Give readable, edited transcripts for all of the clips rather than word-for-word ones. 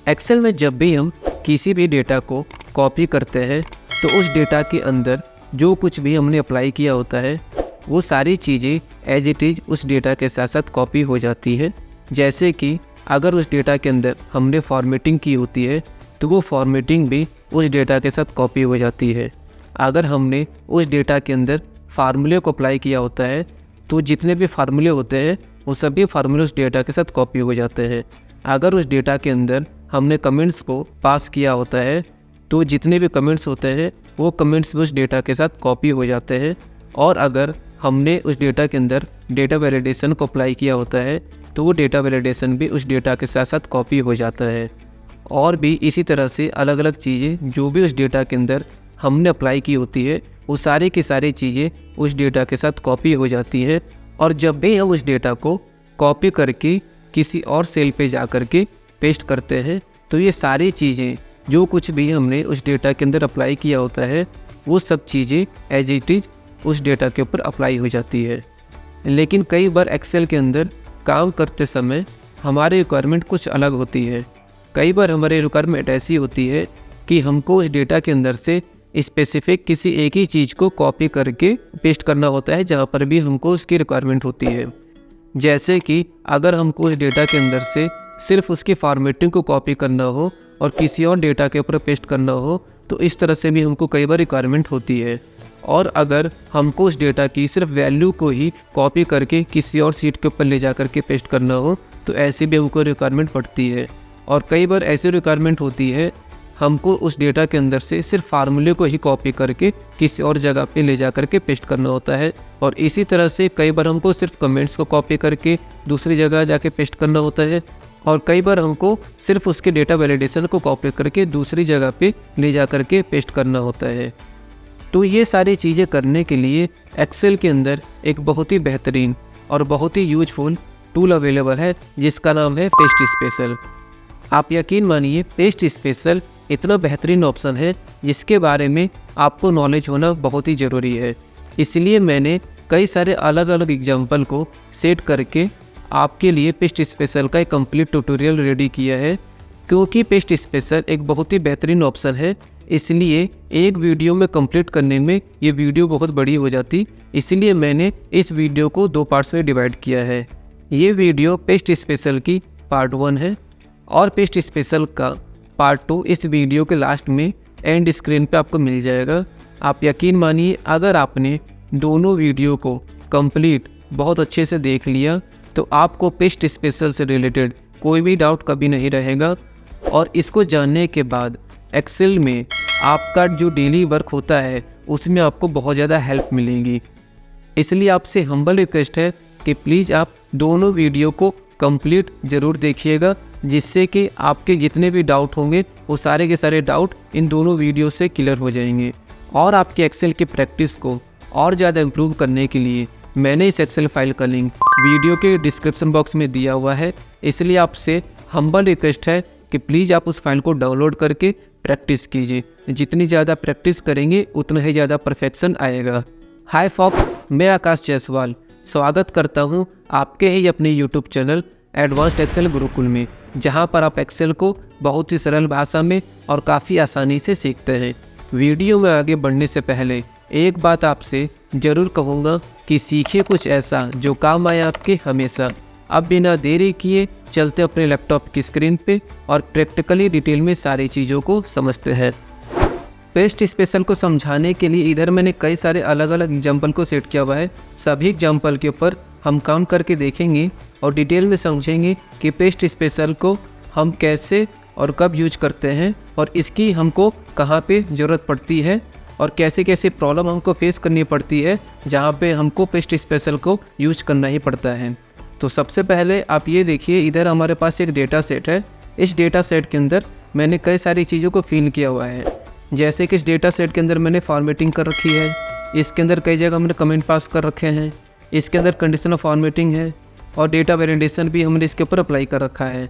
Excel में जब भी हम किसी भी डेटा को कॉपी करते हैं तो उस डेटा के अंदर जो कुछ भी हमने अप्लाई किया होता है वो सारी चीज़ें एज इट इज़ उस डेटा के साथ साथ कॉपी हो जाती है। जैसे कि अगर उस डेटा के अंदर हमने फॉर्मेटिंग की होती है तो वो फॉर्मेटिंग भी उस डेटा के साथ कॉपी हो जाती है। अगर हमने उस डेटा के अंदर फार्मूले को अप्लाई किया होता है तो जितने भी फार्मूले होते हैं वो सभी फार्मूले उस डेटा के साथ कॉपी हो जाते हैं। अगर उस डेटा के अंदर हमने कमेंट्स को पास किया होता है तो जितने भी कमेंट्स होते हैं वो कमेंट्स भी उस डेटा के साथ कॉपी हो जाते हैं। और अगर हमने उस डेटा के अंदर डेटा वैलिडेशन को अप्लाई किया होता है तो वो डेटा वैलिडेशन भी उस डेटा के साथ साथ कॉपी हो जाता है। और भी इसी तरह से अलग अलग चीज़ें जो भी उस डेटा के अंदर हमने अप्लाई की होती है वो सारी की सारी चीज़ें उस डेटा के साथ कॉपी हो जाती हैं। और जब भी हम उस डेटा को कॉपी करके किसी और सेल पे जा कर के पेस्ट करते हैं तो ये सारी चीज़ें जो कुछ भी हमने उस डेटा के अंदर अप्लाई किया होता है वो सब चीज़ें एज इट इज़ उस डेटा के ऊपर अप्लाई हो जाती है। लेकिन कई बार एक्सेल के अंदर काम करते समय हमारी रिक्वायरमेंट कुछ अलग होती है। कई बार हमारी रिक्वायरमेंट ऐसी होती है कि हमको उस डेटा के अंदर से स्पेसिफिक किसी एक ही चीज़ को कॉपी करके पेस्ट करना होता है जहाँ पर भी हमको उसकी रिक्वायरमेंट होती है। जैसे कि अगर हमको उस डेटा के अंदर से सिर्फ उसकी फॉर्मेटिंग को कॉपी करना हो और किसी और डेटा के ऊपर पेस्ट करना हो तो इस तरह से भी हमको कई बार रिक्वायरमेंट होती है। और अगर हमको उस डेटा की सिर्फ वैल्यू को ही कॉपी करके किसी और सीट के ऊपर ले जा करके पेस्ट करना हो तो ऐसी भी हमको रिक्वायरमेंट पड़ती है। और कई बार ऐसी रिक्वायरमेंट होती है हमको उस डेटा के अंदर से सिर्फ फार्मूले को ही कॉपी करके किसी और जगह पे ले जा करके पेस्ट करना होता है। और इसी तरह से कई बार हमको सिर्फ कमेंट्स को कॉपी करके दूसरी जगह जाके पेस्ट करना होता है। और कई बार हमको सिर्फ उसके डेटा वैलिडेशन को कॉपी करके दूसरी जगह पे ले जा करके पेस्ट करना होता है। तो ये सारी चीज़ें करने के लिए एक्सेल के अंदर एक बहुत ही बेहतरीन और बहुत ही यूजफुल टूल अवेलेबल है जिसका नाम है पेस्ट स्पेशल। आप यकीन मानिए पेस्ट स्पेशल इतना बेहतरीन ऑप्शन है जिसके बारे में आपको नॉलेज होना बहुत ही ज़रूरी है। इसलिए मैंने कई सारे अलग अलग एग्जाम्पल को सेट करके आपके लिए पेस्ट स्पेशल का एक कंप्लीट ट्यूटोरियल रेडी किया है। क्योंकि पेस्ट स्पेशल एक बहुत ही बेहतरीन ऑप्शन है इसलिए एक वीडियो में कंप्लीट करने में ये वीडियो बहुत बड़ी हो जाती, इसलिए मैंने इस वीडियो को 2 पार्ट्स में डिवाइड किया है। ये वीडियो पेस्ट स्पेशल की पार्ट 1 है और पेस्ट स्पेशल का पार्ट 2 इस वीडियो के लास्ट में एंड स्क्रीन पे आपको मिल जाएगा। आप यकीन मानिए अगर आपने दोनों वीडियो को कंप्लीट बहुत अच्छे से देख लिया तो आपको पेस्ट स्पेशल से रिलेटेड कोई भी डाउट कभी नहीं रहेगा। और इसको जानने के बाद एक्सेल में आपका जो डेली वर्क होता है उसमें आपको बहुत ज़्यादा हेल्प मिलेगी। इसलिए आपसे हम्बल रिक्वेस्ट है कि प्लीज़ आप दोनों वीडियो को कंप्लीट ज़रूर देखिएगा जिससे कि आपके जितने भी डाउट होंगे वो सारे के सारे डाउट इन दोनों वीडियो से क्लियर हो जाएंगे। और आपके एक्सेल की प्रैक्टिस को और ज़्यादा इम्प्रूव करने के लिए मैंने इस एक्सेल फाइल का लिंक वीडियो के डिस्क्रिप्शन बॉक्स में दिया हुआ है। इसलिए आपसे हम्बल रिक्वेस्ट है कि प्लीज़ आप उस फाइल को डाउनलोड करके प्रैक्टिस कीजिए। जितनी ज़्यादा प्रैक्टिस करेंगे उतना ही ज़्यादा परफेक्शन आएगा। हाय फॉक्स, मैं आकाश जायसवाल स्वागत करता हूं आपके ही अपने YouTube channel advanced Excel Gurukul में, जहां पर आप एक्सेल को बहुत ही सरल भाषा में और काफ़ी आसानी से सीखते हैं। वीडियो में आगे बढ़ने से पहले एक बात आपसे ज़रूर कहूँगा कि सीखिए कुछ ऐसा जो काम आए आपके हमेशा। अब बिना देरी किए चलते अपने लैपटॉप की स्क्रीन पे और प्रैक्टिकली डिटेल में सारी चीज़ों को समझते हैं। पेस्ट स्पेशल को समझाने के लिए इधर मैंने कई सारे अलग अलग एग्जाम्पल को सेट किया हुआ है। सभी एग्जाम्पल के ऊपर हम काम करके देखेंगे और डिटेल में समझेंगे कि पेस्ट स्पेशल को हम कैसे और कब यूज करते हैं और इसकी हमको कहाँ पे ज़रूरत पड़ती है और कैसे कैसे प्रॉब्लम हमको फेस करनी पड़ती है जहाँ पे हमको पेस्ट स्पेशल को यूज करना ही पड़ता है। तो सबसे पहले आप ये देखिए, इधर हमारे पास एक डेटा सेट है। इस डेटा सेट के अंदर मैंने कई सारी चीज़ों को फिल किया हुआ है। जैसे कि इस डेटा सेट के अंदर मैंने फॉर्मेटिंग कर रखी है, इसके अंदर कई जगह मैंने कमेंट पास कर रखे हैं, इसके अंदर कंडीशनल फॉर्मेटिंग है और डेटा वैलिडेशन भी हमने इसके ऊपर अप्लाई कर रखा है।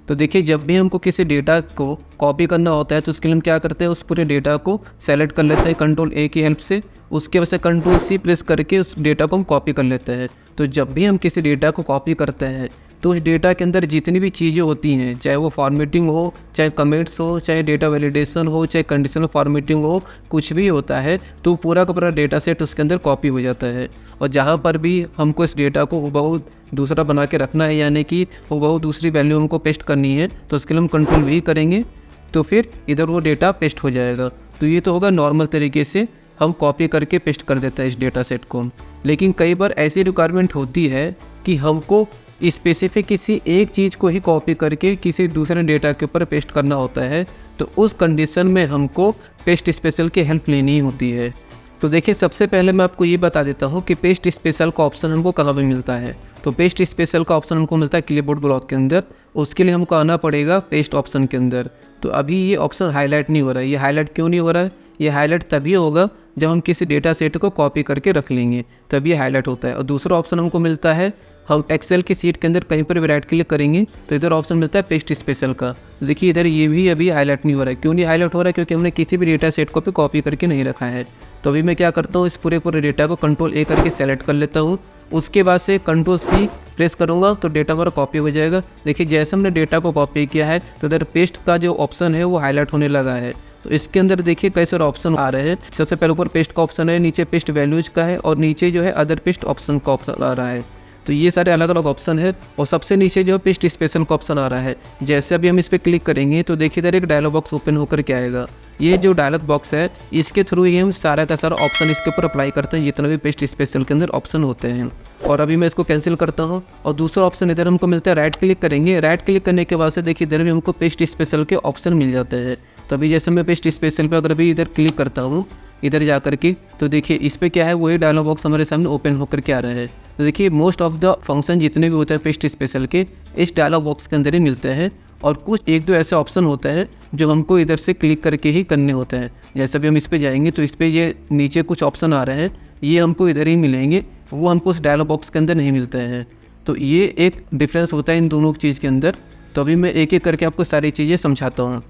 तो देखिए, जब भी हमको किसी डेटा को कॉपी करना होता है तो उसके लिए हम क्या करते हैं, उस पूरे डेटा को सेलेक्ट कर लेते हैं कंट्रोल A की हेल्प से। उसके वजह से कंट्रोल C प्रेस करके उस डेटा को हम कॉपी कर लेते हैं। तो जब भी हम किसी डेटा को कॉपी करते हैं तो उस डेटा के अंदर जितनी भी चीज़ें होती हैं, चाहे वो फॉर्मेटिंग हो, चाहे कमेंट्स हो, चाहे डेटा वैलिडेशन हो, चाहे कंडीशनल फॉर्मेटिंग हो, कुछ भी होता है तो पूरा का पूरा डेटा सेट उसके अंदर कॉपी हो जाता है। और जहाँ पर भी हमको इस डेटा को हूबहू दूसरा बना के रखना है, यानी कि हूबहू दूसरी वैल्यू हमको पेस्ट करनी है, तो उसके लिए हम कंट्रोल V करेंगे तो फिर इधर वो डेटा पेस्ट हो जाएगा। तो ये तो होगा नॉर्मल तरीके से हम कॉपी करके पेस्ट कर देते हैं इस डेटा सेट को। लेकिन कई बार ऐसी रिक्वायरमेंट होती है कि हमको स्पेसिफिक किसी एक चीज़ को ही कॉपी करके किसी दूसरे डेटा के ऊपर पेस्ट करना होता है, तो उस कंडीशन में हमको पेस्ट स्पेशल की हेल्प लेनी होती है। तो देखिए, सबसे पहले मैं आपको ये बता देता हूँ कि पेस्ट स्पेशल का ऑप्शन हमको कहाँ पे मिलता है। तो पेस्ट स्पेशल का ऑप्शन हमको मिलता है क्लिपबोर्ड ब्लॉक के अंदर। उसके लिए हमको आना पड़ेगा पेस्ट ऑप्शन के अंदर। तो अभी ये ऑप्शन हाईलाइट नहीं हो रहा है। ये हाईलाइट क्यों नहीं हो रहा है? ये हाईलाइट तभी होगा जब हम किसी डेटा सेट को कॉपी करके रख लेंगे, तभी हाईलाइट होता है। और दूसरा ऑप्शन हमको मिलता है, हम एक्सेल की सीट के अंदर कहीं पर भी राइट क्लिक करेंगे तो इधर ऑप्शन मिलता है पेस्ट स्पेशल का। देखिए इधर ये भी अभी हाईलाइट नहीं हो रहा है। क्यों नहीं हाईलाइट हो रहा है? क्योंकि हमने किसी भी डेटा सेट को भी कॉपी करके नहीं रखा है। तो अभी मैं क्या करता हूँ, इस पूरे डेटा को कंट्रोल A करके सेलेक्ट कर लेता हूँ। उसके बाद से कंट्रोल C प्रेस करूँगा तो डेटा हमारा कॉपी हो जाएगा। देखिए, जैसे हमने डेटा को कॉपी किया है तो इधर पेस्ट का जो ऑप्शन है वो हाईलाइट होने लगा है। तो इसके अंदर देखिए कई सारे ऑप्शन आ रहे हैं। सबसे पहले ऊपर पेस्ट का ऑप्शन है, नीचे पेस्ट वैल्यूज का है और नीचे जो है अदर पेस्ट ऑप्शन का ऑप्शन आ रहा है। तो ये सारे अलग अलग ऑप्शन है और सबसे नीचे जो है पेस्ट स्पेशल का ऑप्शन आ रहा है। जैसे अभी हम इस पर क्लिक करेंगे तो देखिए इधर एक डायलॉग बॉक्स ओपन होकर के आएगा। ये जो डायलॉग बॉक्स है इसके थ्रू ही हम सारा का सारा ऑप्शन इसके ऊपर अप्लाई करते हैं, जितना भी पेस्ट स्पेशल के अंदर ऑप्शन होते हैं। और अभी मैं इसको कैंसिल करता हूँ और दूसरा ऑप्शन इधर हमको मिलता है, राइट क्लिक करेंगे। राइट क्लिक करने के बाद से देखिए इधर भी हमको पेस्ट स्पेशल के ऑप्शन मिल जाते हैं। तो अभी जैसे मैं पेस्ट स्पेशल पे अगर भी इधर क्लिक करता हूँ इधर जा करके, तो देखिए इस पर क्या है, वही डायलॉग बॉक्स हमारे सामने ओपन होकर के आ रहा है। तो देखिए मोस्ट ऑफ द फंक्शन जितने भी होते हैं पेस्ट स्पेशल के इस डायलॉग बॉक्स के अंदर ही मिलते हैं। और कुछ एक दो ऐसे ऑप्शन होते हैं जो हमको इधर से क्लिक करके ही करने होते हैं। जैसे भी हम इस पर जाएंगे तो इस पर ये नीचे कुछ ऑप्शन आ रहे हैं, ये हमको इधर ही मिलेंगे, वो हमको उस डायलॉग बॉक्स के अंदर नहीं मिलते हैं। तो ये एक डिफरेंस होता है इन दोनों चीज़ के अंदर। तो अभी मैं एक एक करके आपको सारी चीज़ें समझाता हूँ।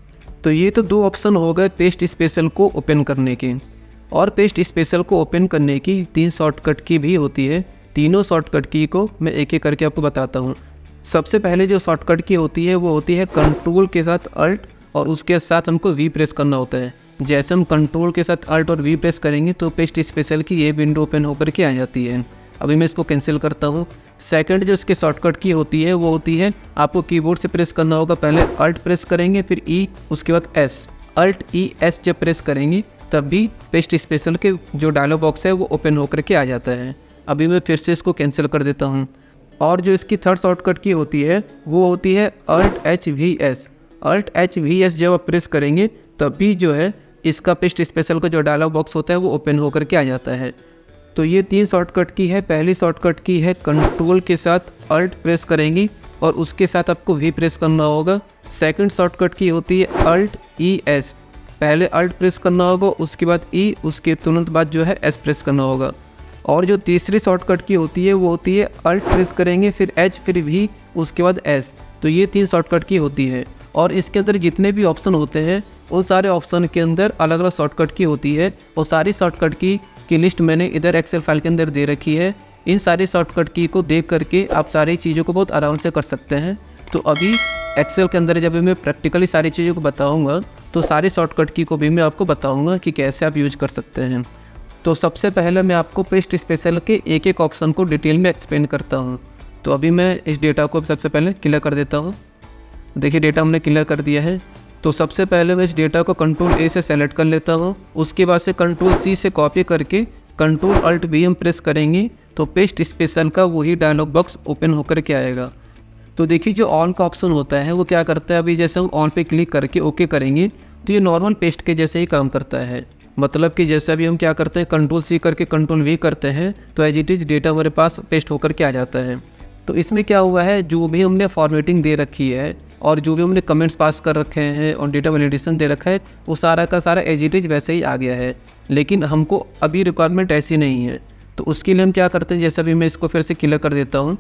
तो ये तो दो ऑप्शन हो गए पेस्ट स्पेशल को ओपन करने के। और पेस्ट स्पेशल को ओपन करने की 3 शॉर्टकट की भी होती है। तीनों शॉर्टकट की को मैं एक एक करके आपको बताता हूँ। सबसे पहले जो शॉर्टकट की होती है वो होती है कंट्रोल के साथ अल्ट और उसके साथ हमको V प्रेस करना होता है। जैसे हम कंट्रोल के साथ अल्ट और V प्रेस करेंगे तो पेस्ट स्पेशल की ये विंडो ओपन होकर के आ जाती है। अभी मैं इसको कैंसिल करता हूँ। सेकंड जो इसके शॉर्टकट की होती है वो होती है, आपको कीबोर्ड से प्रेस करना होगा। पहले अल्ट प्रेस करेंगे, फिर E, उसके बाद S। अल्ट E S जब प्रेस करेंगे तब भी पेस्ट स्पेशल के जो डायलॉग बॉक्स है वो ओपन होकर के आ जाता है। अभी मैं फिर से इसको कैंसिल कर देता हूँ। और जो इसकी थर्ड शॉर्टकट की होती है वो होती है अल्ट HVS। अल्ट HVS जब आप प्रेस करेंगे तब भी जो है इसका पेस्ट स्पेशल का जो डायलॉग बॉक्स होता है वो ओपन होकर के आ जाता है। तो ये 3 शॉर्टकट की है। पहली शॉर्टकट की है कंट्रोल के साथ अल्ट प्रेस करेंगे और उसके साथ आपको V प्रेस करना होगा। सेकंड शॉर्टकट की होती है अल्ट ES। पहले अल्ट प्रेस करना होगा, उसके बाद E, उसके तुरंत बाद जो है S प्रेस करना होगा। और जो तीसरी शॉर्टकट की होती है वो होती है अल्ट प्रेस करेंगे, फिर H, फिर V, उसके बाद S। तो ये 3 शॉर्टकट की होती है। और इसके अंदर जितने भी ऑप्शन होते हैं उन सारे ऑप्शन के अंदर अलग अलग शॉर्टकट की होती है। और सारी शॉर्टकट की लिस्ट मैंने इधर एक्सेल फाइल के अंदर दे रखी है। इन सारी शॉर्टकट की को देख करके आप सारी चीज़ों को बहुत आराम से कर सकते हैं। तो अभी एक्सेल के अंदर जब मैं प्रैक्टिकली सारी चीज़ों को बताऊंगा तो सारी शॉर्टकट की को भी मैं आपको बताऊंगा कि कैसे आप यूज कर सकते हैं। तो सबसे पहले मैं आपको पेस्ट स्पेशल के एक एक ऑप्शन को डिटेल में एक्सप्लेन करता हूं। तो अभी मैं इस डेटा को सबसे पहले क्लियर कर देता हूं। देखिए डेटा हमने क्लियर कर दिया है। तो सबसे पहले मैं इस डेटा को कंट्रोल A से सेलेक्ट कर लेता हूं। उसके बाद से कंट्रोल C से कॉपी करके कंट्रोल अल्ट V हम प्रेस करेंगे तो पेस्ट स्पेशल का वही डायलॉग बॉक्स ओपन होकर के आएगा। तो देखिए जो ऑन का ऑप्शन होता है वो क्या करता है, अभी जैसे हम ऑन पे क्लिक करके ओके करेंगे तो ये नॉर्मल पेस्ट के जैसे ही काम करता है। मतलब कि जैसे अभी हम क्या करते हैं कंट्रोल C करके कंट्रोल V करते हैं तो एज इट इज डेटा हमारे पास पेस्ट होकर के आ जाता है। तो इसमें क्या हुआ है, जो भी हमने फॉर्मेटिंग दे रखी है और जो भी हमने कमेंट्स पास कर रखे हैं और डेटा वैलिडेशन दे रखा है वो सारा का सारा एज इट इज वैसे ही आ गया है। लेकिन हमको अभी रिक्वायरमेंट ऐसी नहीं है। तो उसके लिए हम क्या करते हैं, जैसे अभी मैं इसको फिर से क्लियर कर देता हूँ।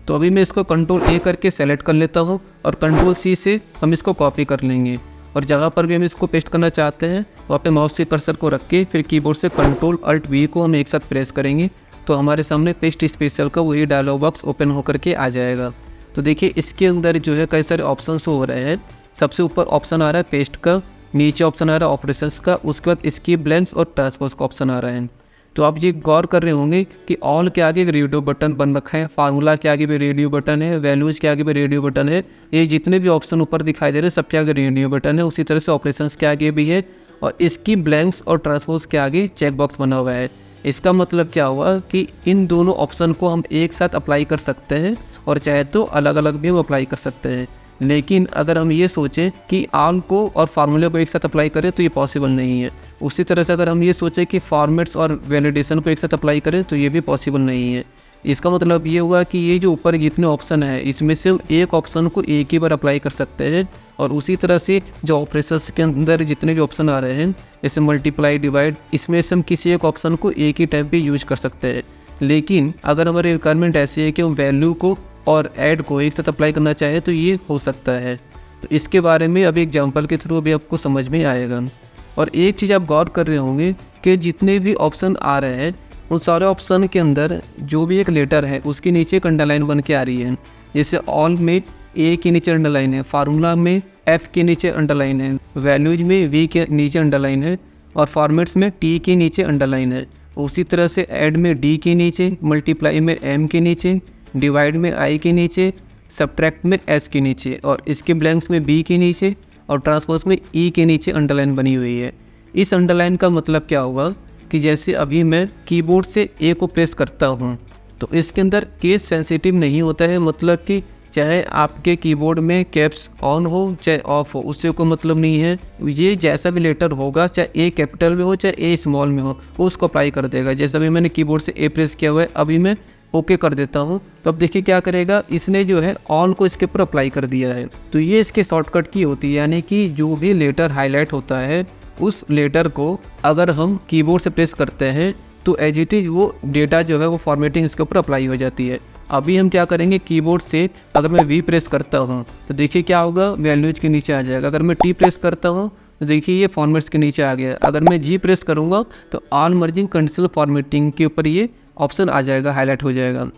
तो अभी मैं इसको कंट्रोल A करके सेलेक्ट कर लेता हूँ और कंट्रोल C से हम इसको कॉपी कर लेंगे। और जगह पर भी हम इसको पेस्ट करना चाहते हैं वहाँ पे माउस के कर्सर को रख के फिर कीबोर्ड से कंट्रोल अल्ट V को हम एक साथ प्रेस करेंगे तो हमारे सामने पेस्ट स्पेशल का वही डायलॉग बॉक्स ओपन होकर के आ जाएगा। तो देखिए इसके अंदर जो है कई सारे ऑप्शन हो रहे हैं। सबसे ऊपर ऑप्शन आ रहा है पेस्ट का, नीचे ऑप्शन आ रहा है ऑपरेशंस का, उसके बाद स्किप ब्लैंक्स और ट्रांसपोज का ऑप्शन आ रहा है। तो आप ये गौर कर रहे होंगे कि ऑल के आगे रेडियो बटन बन रखा है, फार्मूला के आगे भी रेडियो बटन है, वैल्यूज़ के आगे भी रेडियो बटन है। ये जितने भी ऑप्शन ऊपर दिखाई दे रहे हैं सबके आगे रेडियो बटन है। उसी तरह से ऑपरेशंस के आगे भी है और इसकी ब्लैंक्स और ट्रांसपोज के आगे चेक बॉक्स बना हुआ है। इसका मतलब क्या हुआ कि इन दोनों ऑप्शन को हम एक साथ अप्लाई कर सकते हैं और चाहे तो अलग अलग भी हम अप्लाई कर सकते हैं। लेकिन अगर हम ये सोचें कि ऑल को और फार्मूले को एक साथ अप्लाई करें तो ये पॉसिबल नहीं है। उसी तरह से अगर हम ये सोचें कि फॉर्मेट्स और वैलिडेशन को एक साथ अप्लाई करें तो ये भी पॉसिबल नहीं है। इसका मतलब ये हुआ कि ये जो ऊपर जितने ऑप्शन है इसमें से एक ऑप्शन को एक ही बार अप्लाई कर सकते हैं और उसी तरह से जो ऑपरेशंस के अंदर जितने भी ऑप्शन आ रहे हैं जैसे मल्टीप्लाई, डिवाइड, इसमें से हम किसी एक ऑप्शन को एक ही टाइम पे यूज कर सकते हैं। लेकिन अगर हमारी रिक्वायरमेंट ऐसी है कि हम वैल्यू को और ऐड को एक साथ अप्लाई करना चाहे तो ये हो सकता है। तो इसके बारे में अभी एग्जाम्पल के थ्रू अभी आपको समझ में आएगा। और एक चीज़ आप गौर कर रहे होंगे कि जितने भी ऑप्शन आ रहे हैं उन सारे ऑप्शन के अंदर जो भी एक लेटर है उसके नीचे एक अंडरलाइन बन के आ रही है। जैसे ऑल में ए के नीचे अंडरलाइन है, फार्मूला में एफ के नीचे अंडरलाइन है, वैल्यूज में वी के नीचे अंडरलाइन है और फॉर्मेट्स में टी के नीचे अंडरलाइन है। उसी तरह से ऐड में डी के नीचे, मल्टीप्लाई में एम के नीचे, डिवाइड में आई के नीचे, सब्ट्रैक्ट में एस के नीचे और इसके ब्लैंक्स में बी के नीचे और ट्रांसपोज में ई के नीचे अंडरलाइन बनी हुई है। इस अंडरलाइन का मतलब क्या होगा कि जैसे अभी मैं कीबोर्ड से ए को प्रेस करता हूँ तो इसके अंदर केस सेंसिटिव नहीं होता है। मतलब कि चाहे आपके कीबोर्ड में कैप्स ऑन हो चाहे ऑफ हो उससे कोई मतलब नहीं है। ये जैसा भी लेटर होगा चाहे ए कैपिटल में हो चाहे ए स्मॉल में हो वो उसको अप्लाई कर देगा। जैसे अभी मैंने कीबोर्ड से ए प्रेस किया हुआ है, अभी मैं ओके कर देता हूँ तो अब देखिए क्या करेगा, इसने जो है ऑल को इसके ऊपर अप्लाई कर दिया है। तो ये इसके शॉर्टकट की होती है, यानी कि जो भी लेटर हाईलाइट होता है उस लेटर को अगर हम कीबोर्ड से प्रेस करते हैं तो एज इट इज वो डेटा जो है वो फॉर्मेटिंग इसके ऊपर अप्लाई हो जाती है। अभी हम क्या करेंगे, कीबोर्ड से अगर मैं वी प्रेस करता हूँ तो देखिए क्या होगा, वैल्यूज के नीचे आ जाएगा। अगर मैं टी प्रेस करता हूँ तो देखिए ये फॉर्मेट्स के नीचे आ गया। अगर मैं जी प्रेस करूँगा तो ऑल मर्जिंग कंडीशनल फॉर्मेटिंग के ऊपर ये ऑप्शन आ जाएगा, हाईलाइट हो जाएगा।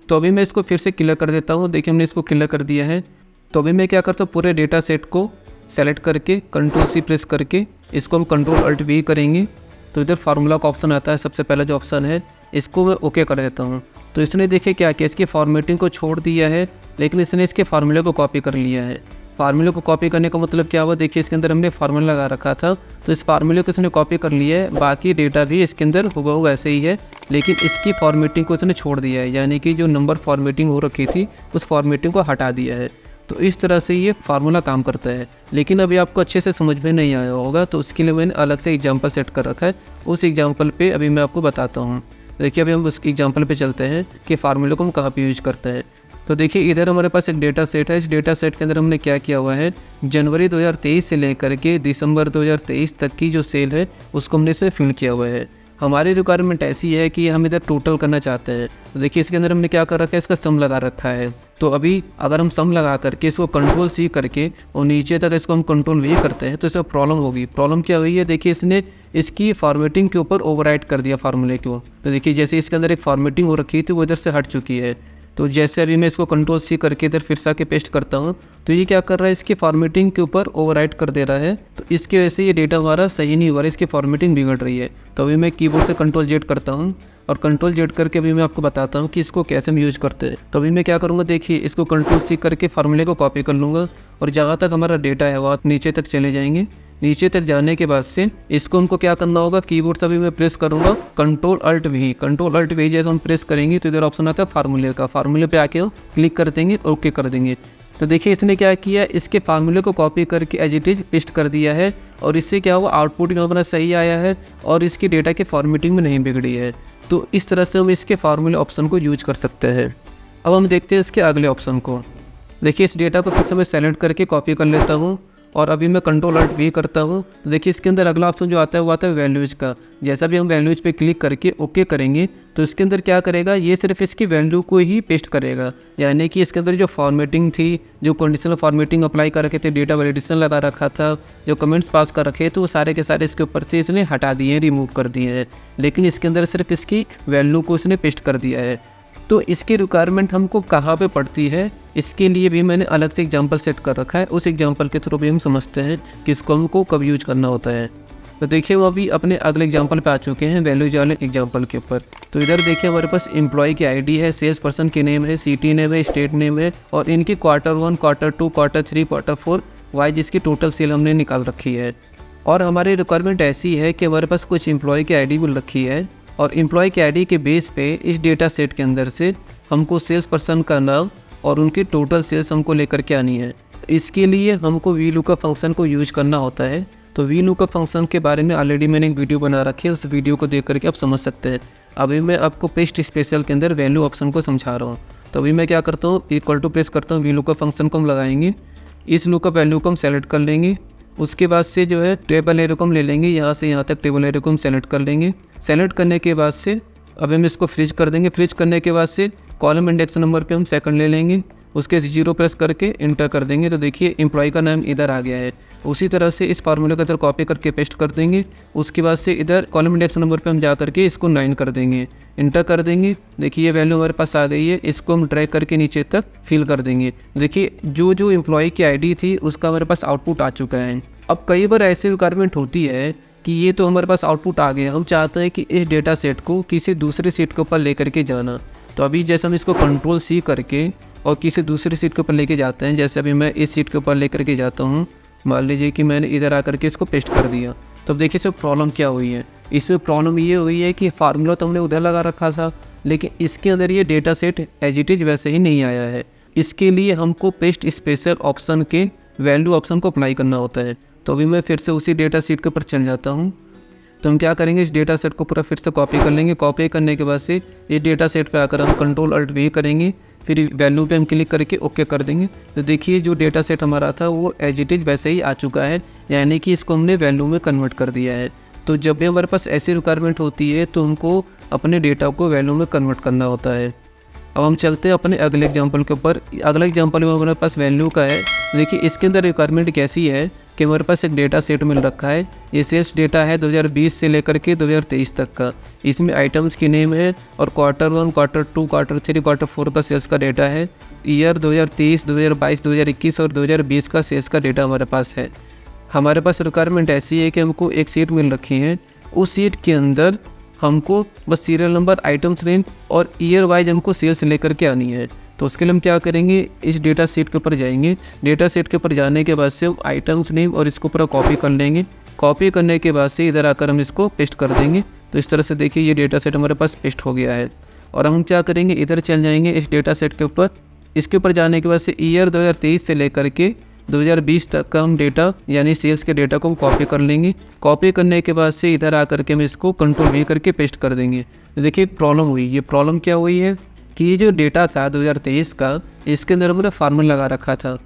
तो अभी मैं इसको फिर से क्लियर कर देता हूँ। देखिए हमने इसको क्लियर कर दिया है। तो अभी मैं क्या करता हूँ, पूरे डेटा सेट को सेलेक्ट करके कंट्रोल सी प्रेस करके इसको हम कंट्रोल अल्ट वी करेंगे तो इधर फार्मूला का ऑप्शन आता है, सबसे पहला जो ऑप्शन है इसको मैं ओके कर देता हूँ। तो इसने देखिए क्या किया, इसकी फॉर्मेटिंग को छोड़ दिया है लेकिन इसने इसके फार्मूले को कॉपी कर लिया है। फार्मूले को कॉपी करने का मतलब क्या हुआ, देखिए इसके अंदर हमने फार्मूला लगा रखा था तो इस फार्मूले को इसने कॉपी कर लिया है। बाकी डेटा भी इसके अंदर होगा वो वैसे ही है लेकिन इसकी फॉर्मेटिंग को इसने छोड़ दिया है, यानी कि जो नंबर फॉर्मेटिंग हो रखी थी उस फॉर्मेटिंग को हटा दिया है। तो इस तरह से ये फार्मूला काम करता है। लेकिन अभी आपको अच्छे से समझ में नहीं आया होगा तो उसके लिए मैंने अलग से एग्जाम्पल सेट कर रखा है। उस एग्जाम्पल पे अभी मैं आपको बताता हूँ। देखिए अभी हम उस एग्जाम्पल पे चलते हैं कि फार्मूले को हम कहाँ पे यूज करते हैं। तो देखिए इधर हमारे पास एक डेटा सेट है। इस डेटा सेट के अंदर हमने क्या किया हुआ है, जनवरी 2023 से लेकर के दिसंबर 2023 तक की जो सेल है उसको हमने इसमें फिल किया हुआ है। हमारी रिक्वायरमेंट ऐसी है कि हम इधर टोटल करना चाहते हैं। तो देखिए इसके अंदर हमने क्या कर रखा है, इसका सम लगा रखा है। तो अभी अगर हम सम लगा करके इसको कंट्रोल सी करके और नीचे तक इसको हम कंट्रोल वी करते हैं तो इसमें प्रॉब्लम होगी। प्रॉब्लम क्या हुई है, देखिए इसने इसकी फॉर्मेटिंग के ऊपर ओवरराइट कर दिया फार्मूले को। तो देखिए जैसे इसके अंदर एक फॉर्मेटिंग हो रखी थी वो इधर से हट चुकी है। तो जैसे अभी मैं इसको कंट्रोल सी करके इधर फिर से आके पेस्ट करता हूँ तो ये क्या कर रहा है, इसकी फॉर्मेटिंग के ऊपर ओवरराइट कर दे रहा है। तो इसकी वजह से ये डेटा हमारा सही नहीं हो रहा है, इसकी फॉर्मेटिंग बिगड़ रही है। तो अभी मैं कीबोर्ड से कंट्रोल जेड करता हूँ और कंट्रोल जेड करके अभी मैं आपको बताता हूँ कि इसको कैसे हम यूज करते हैं। तो अभी मैं क्या करूँगा, देखिए इसको कंट्रोल सी करके फार्मूले को कॉपी कर लूँगा और जहाँ तक हमारा डेटा है वहाँ नीचे तक चले जाएंगे। नीचे तक जाने के बाद से इसको हमको क्या करना होगा, कीबोर्ड से अभी मैं प्रेस करूँगा control alt V. Control alt V जैसे हम प्रेस करेंगे तो इधर ऑप्शन आता है फार्मूले का। फार्मूले पे आके क्लिक कर देंगे, ओके कर देंगे। तो देखिए इसने क्या किया, इसके फार्मूले को कॉपी करके एज इट इज पेस्ट कर दिया है और इससे क्या हुआ, आउटपुट हमारा सही आया है और इसकी डेटा की फॉर्मेटिंग में नहीं बिगड़ी है। तो इस तरह से हम इसके फार्मूले ऑप्शन को यूज कर सकते हैं। अब हम देखते हैं इसके अगले ऑप्शन को। देखिए इस डेटा को फिर से मैं सेलेक्ट करके कॉपी कर लेता हूँ और अभी मैं कंट्रोल अल्ट वी करता हूँ। तो देखिए इसके अंदर अगला ऑप्शन जो आता है वो आता है वैल्यूज़ का। जैसा भी हम वैल्यूज़ पे क्लिक करके ओके करेंगे तो इसके अंदर क्या करेगा, ये सिर्फ इसकी वैल्यू को ही पेस्ट करेगा। यानी कि इसके अंदर जो फॉर्मेटिंग थी, जो कंडीशनल फॉर्मेटिंग अप्लाई कर रखे थे, डेटा वैलिडेशन लगा रखा था, जो कमेंट्स पास कर रखे तो वो सारे के सारे इसके ऊपर से इसने हटा दिए हैं, रिमूव कर दिए हैं। लेकिन इसके अंदर सिर्फ इसकी वैल्यू को इसने पेस्ट कर दिया है। तो इसकी रिक्वायरमेंट हमको कहाँ पे पड़ती है, इसके लिए भी मैंने अलग से एग्जांपल सेट कर रखा है। उस एग्जांपल के थ्रू भी हम समझते हैं कि इसको हमको कब यूज करना होता है। तो देखिए वो अभी अपने अगले एग्जांपल पे आ चुके हैं, वैल्यूज वाले एग्जांपल के ऊपर। तो इधर देखिए हमारे पास एम्प्लॉय की आईडी है, सेल्स पर्सन की नेम है, सिटी नेम है, स्टेट नेम है और इनकी Q1, Q2, Q3, Q4 wise इसकी टोटल सेल हमने निकाल रखी है। और हमारी रिक्वायरमेंट ऐसी है कि हमारे पास कुछ एम्प्लॉय की आईडी मिल रखी है और एम्प्लॉय की आईडी के बेस पे इस डेटा सेट के अंदर से हमको सेल्स पर्सन का नाम और उनकी टोटल सेल्स हमको लेकर के आनी है। इसके लिए हमको VLOOKUP फंक्शन को यूज करना होता है। तो VLOOKUP फंक्शन के बारे में ऑलरेडी मैंने एक वीडियो बना रखी है, उस वीडियो को देख करके आप समझ सकते हैं। अभी मैं आपको पेस्ट स्पेशल के अंदर वैल्यू ऑप्शन को समझा रहा हूँ। तो अभी मैं क्या करता हूँ, इक्वल टू प्रेस करता हूँ, VLOOKUP फंक्शन को हम लगाएंगे, इस लुकअप वैल्यू को हम सेलेक्ट कर लेंगे। उसके बाद से जो है टेबल एरो को हम ले लेंगे, यहाँ से यहाँ तक टेबल एरो को हम सेलेक्ट कर लेंगे। सेलेक्ट करने के बाद से अब हम इसको फ्रीज कर देंगे। फ्रीज करने के बाद से कॉलम इंडेक्स नंबर पे हम सेकंड ले लेंगे, उसके 0 प्रेस करके इंटर कर देंगे। तो देखिए एम्प्लॉय का नाम इधर आ गया है। उसी तरह से इस फार्मूले को इधर कॉपी करके पेस्ट कर देंगे। उसके बाद से इधर कॉलम इंडेक्स नंबर पे हम जा करके इसको 9 कर देंगे, इंटर कर देंगे। देखिए ये वैल्यू हमारे पास आ गई है, इसको हम ड्रैग करके नीचे तक फिल कर देंगे। देखिए जो एम्प्लॉय की आईडी थी उसका हमारे पास आउटपुट आ चुका है। अब कई बार ऐसी रिक्वायरमेंट होती है कि ये तो हमारे पास आउटपुट आ गया, हम चाहते हैं कि इस डेटा सेट को किसी दूसरे सीट के ऊपर लेकर के जाना। तो अभी जैसे हम इसको Ctrl+C करके और किसी दूसरी सीट के ऊपर लेके जाते हैं, जैसे अभी मैं इस सीट के ऊपर लेकर के जाता हूँ, मान लीजिए कि मैंने इधर आकर के इसको पेस्ट कर दिया। तो अब देखिए इसमें प्रॉब्लम क्या हुई है। इसमें प्रॉब्लम ये हुई है कि फार्मूला तो हमने उधर लगा रखा था, लेकिन इसके अंदर ये data set as it is वैसे ही नहीं आया है। इसके लिए हमको पेस्ट स्पेशल ऑप्शन के वैल्यू ऑप्शन को अप्लाई करना होता है। तो अभी मैं फिर से उसी डेटा सीट के ऊपर चल जाता हूँ। तो हम क्या करेंगे, इस डेटा सेट को पूरा फिर से कॉपी कर लेंगे। कॉपी करने के बाद से इस डेटा सेट पे आकर हम Ctrl+Alt+V करेंगे, फिर वैल्यू पे हम क्लिक करके ओके कर देंगे। तो देखिए जो डेटा सेट हमारा था वो एज इट इज वैसे ही आ चुका है, यानी कि इसको हमने वैल्यू में कन्वर्ट कर दिया है। तो जब भी हमारे पास ऐसी रिक्वायरमेंट होती है तो हमको अपने डेटा को वैल्यू में कन्वर्ट करना होता है। अब हम चलते हैं अपने अगले एग्जांपल के ऊपर। अगला एग्जांपल में हमारे पास वैल्यू का है। देखिए इसके अंदर रिक्वायरमेंट कैसी है कि हमारे पास एक डेटा सेट मिल रखा है। ये सेल्स डेटा है 2020 से लेकर के 2023 तक का। इसमें आइटम्स की नेम है और Q1, Q2, Q3, Q4 का सेल्स का डेटा है। ईयर 2023, 2022, 2021 और 2020 का सेल्स का डेटा हमारे पास है। हमारे पास रिक्वायरमेंट ऐसी है कि हमको एक सीट मिल रखी है, उस सीट के अंदर हमको बस सीरियल नंबर, आइटम्स नेम और ईयर वाइज हमको सेल्स लेकर के आनी है। तो उसके लिए हम क्या करेंगे, इस डेटा सेट के ऊपर जाएंगे। डेटा सेट के ऊपर जाने के बाद से हम आइटम्स नेम और इसको पूरा कॉपी कर लेंगे। कॉपी करने के बाद से इधर आकर हम इसको पेस्ट कर देंगे। तो इस तरह से देखिए ये डेटा सेट हमारे पास पेस्ट हो गया है। और हम क्या करेंगे, इधर चल जाएंगे इस डेटा सेट के ऊपर। इसके ऊपर जाने के बाद से ईयर 2023 से लेकर के 2020 तक का हम डेटा यानी सेल्स के डेटा को हम कॉपी कर लेंगे। कॉपी करने के बाद से इधर आकर के हम इसको Ctrl+V करके पेस्ट कर देंगे। तो देखिए प्रॉब्लम हुई। ये प्रॉब्लम क्या हुई है कि ये जो डेटा था 2023 का, इसके अंदर मैंने फार्मूला लगा रखा था।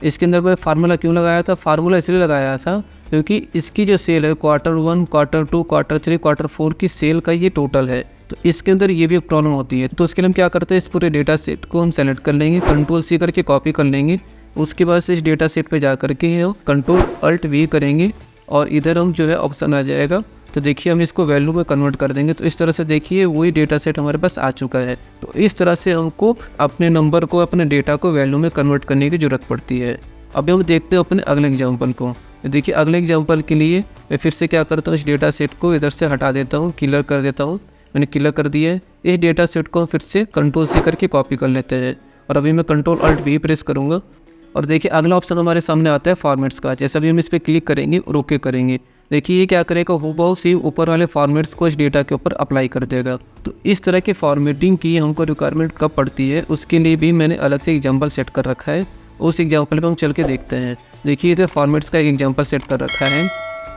इसके अंदर मैंने फार्मूला क्यों लगाया था, फार्मूला इसलिए लगाया था क्योंकि इसकी जो सेल है Q1, Q2, Q3, Q4 की सेल का ये टोटल है। तो इसके अंदर ये भी एक प्रॉब्लम होती है। तो उसके लिए हम क्या करते हैं, इस पूरे डेटा सेट को हम सेलेक्ट कर लेंगे, Ctrl+C करके कॉपी कर लेंगे। उसके बाद से इस डेटा सेट पे जा करके हम Ctrl+Alt+V करेंगे और इधर हम जो है ऑप्शन आ जाएगा। तो देखिए हम इसको वैल्यू में कन्वर्ट कर देंगे। तो इस तरह से देखिए वही डेटा सेट हमारे पास आ चुका है। तो इस तरह से हमको अपने नंबर को, अपने डेटा को वैल्यू में कन्वर्ट करने की ज़रूरत पड़ती है। अभी हम देखते हैं अपने अगले एग्जाम्पल को। देखिए अगले एग्जाम्पल के लिए मैं फिर से क्या करता हूँ, इस डेटा सेट को इधर से हटा देता हूँ, क्लियर कर देता हूँ। मैंने क्लियर कर दिया है। इस डेटा सेट को फिर से Ctrl+C करके कॉपी कर लेते हैं और अभी मैं Ctrl+Alt+V प्रेस करूँगा और देखिए अगला ऑप्शन हमारे सामने आता है फॉर्मेट्स का। जैसे अभी हम इस पर क्लिक करेंगे और ओके करेंगे, देखिए ये क्या करेगा, हूबहू सेम ऊपर वाले फॉर्मेट्स को इस डेटा के ऊपर अप्लाई कर देगा। तो इस तरह के फॉर्मेटिंग की हमको रिक्वायरमेंट कब पड़ती है, उसके लिए भी मैंने अलग से एग्जांपल सेट कर रखा है। उस एग्जांपल पे हम चल के देखते हैं। देखिए इधर फॉर्मेट्स का एक एग्जांपल सेट कर रखा है।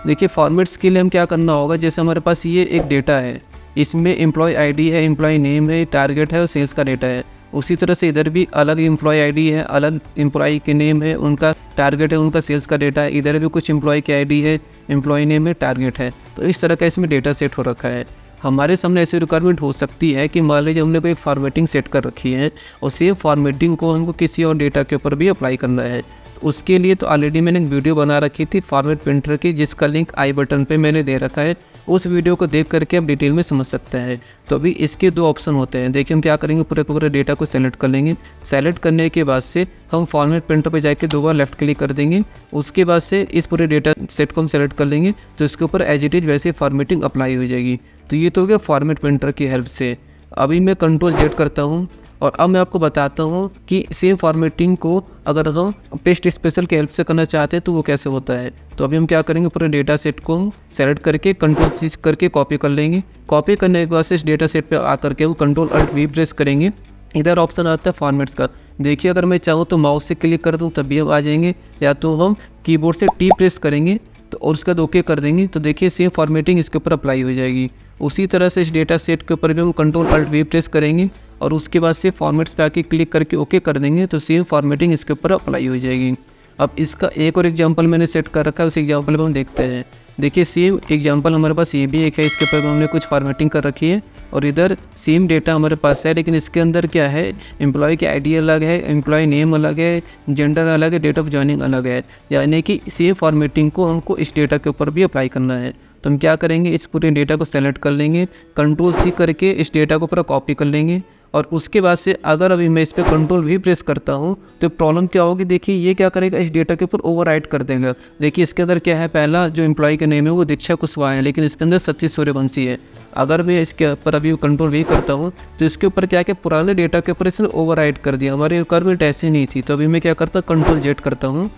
देखिए फॉर्मेट्स के लिए हम क्या करना होगा, जैसे हमारे पास ये एक डेटा है, इसमें एम्प्लॉय आईडी है, एम्प्लॉय नेम है, टारगेट है और सेल्स का डेटा है। उसी तरह से इधर भी अलग एम्प्लॉय आईडी है, अलग एम्प्लॉय के नेम है, उनका टारगेट है, उनका सेल्स का डेटा है। इधर भी कुछ एम्प्लॉय की आईडी है, एम्प्लॉय नेम है, टारगेट है। तो इस तरह का इसमें डेटा सेट हो रखा है। हमारे सामने ऐसी रिक्वायरमेंट हो सकती है कि मान लीजिए हमने कोई एक फॉर्मेटिंग सेट कर रखी है और सेम फॉर्मेटिंग को हमको किसी और डेटा के ऊपर भी अप्लाई करना है। उसके लिए तो ऑलरेडी मैंने एक वीडियो बना रखी थी फॉर्मेट प्रिंटर की, जिसका लिंक आई बटन पे मैंने दे रखा है। उस वीडियो को देख करके आप डिटेल में समझ सकते हैं। तो अभी इसके दो ऑप्शन होते हैं। देखिए हम क्या करेंगे, पूरे के पूरे डेटा को सेलेक्ट कर लेंगे। सेलेक्ट करने के बाद से हम फॉर्मेट प्रिंटर पे जाके 2 बार लेफ्ट क्लिक कर देंगे। उसके बाद से इस पूरे डेटा सेट को हम सेलेक्ट कर लेंगे, तो इसके ऊपर एज इट इज वैसे फॉर्मेटिंग अप्लाई हो जाएगी। तो ये तो हो गया फॉर्मेट प्रिंटर की हेल्प से। अभी मैं कंट्रोल जेड करता हूँ और अब मैं आपको बताता हूँ कि सेम फॉर्मेटिंग को अगर हम पेस्ट स्पेशल की हेल्प से करना चाहते हैं तो वो कैसे होता है। तो अभी हम क्या करेंगे, पूरे डेटा सेट को सेलेक्ट करके कंट्रोल C करके कॉपी कर लेंगे। कॉपी करने के बाद से इस डेटा सेट पे आकर के हम कंट्रोल अल्ट V प्रेस करेंगे। इधर ऑप्शन आता है फॉर्मेट्स का। देखिए अगर मैं चाहूँ तो माउस से क्लिक कर दूँ तभी हम आ जाएंगे, या तो हम कीबोर्ड से T प्रेस करेंगे तो और उसका ओके कर देंगे। तो देखिए सेम फॉर्मेटिंग इसके ऊपर अप्लाई हो जाएगी। उसी तरह से इस डेटा सेट के ऊपर भी हम कंट्रोल अल्ट V प्रेस करेंगे और उसके बाद से फॉर्मेट्स पे आके क्लिक करके ओके कर देंगे, तो सेम फॉर्मेटिंग इसके ऊपर अप्लाई हो जाएगी। अब इसका एक और एग्जांपल मैंने सेट कर रखा है, उस एग्जांपल में हम देखते हैं। देखिए सेम एग्जांपल हमारे पास ये भी एक है, इसके ऊपर हमने कुछ फॉर्मेटिंग कर रखी है और इधर सेम डेटा हमारे पास है, लेकिन इसके अंदर क्या है, एम्प्लॉय की आईडी अलग है, एम्प्लॉय नेम अलग है, जेंडर अलग है, डेट ऑफ ज्वाइनिंग अलग है। यानी कि सेम फॉर्मेटिंग को हमको इस डेटा के ऊपर भी अप्लाई करना है। तो हम क्या करेंगे, इस पूरे डेटा को सेलेक्ट कर लेंगे, कंट्रोल C करके इस डेटा को पूरा कॉपी कर लेंगे और उसके बाद से अगर अभी मैं इस पर कंट्रोल V प्रेस करता हूँ तो प्रॉब्लम क्या होगी, देखिए ये क्या करेगा, इस डेटा के ऊपर ओवरराइट कर देगा। देखिए इसके अंदर क्या है, पहला जो एम्प्लॉय का नेम है वो दीक्षा कुशवाहा है, लेकिन इसके अंदर सतीश सूर्यवंशी है। अगर मैं इसके ऊपर अभी कंट्रोल V करता हूँ तो इसके ऊपर क्या क्या पुराने डेटा के ऊपर इसने ओवरराइट कर दिया। हमारी रिक्वायरमेंट ऐसी नहीं थी। तो अभी मैं क्या करता, कंट्रोल Z करता हूँ।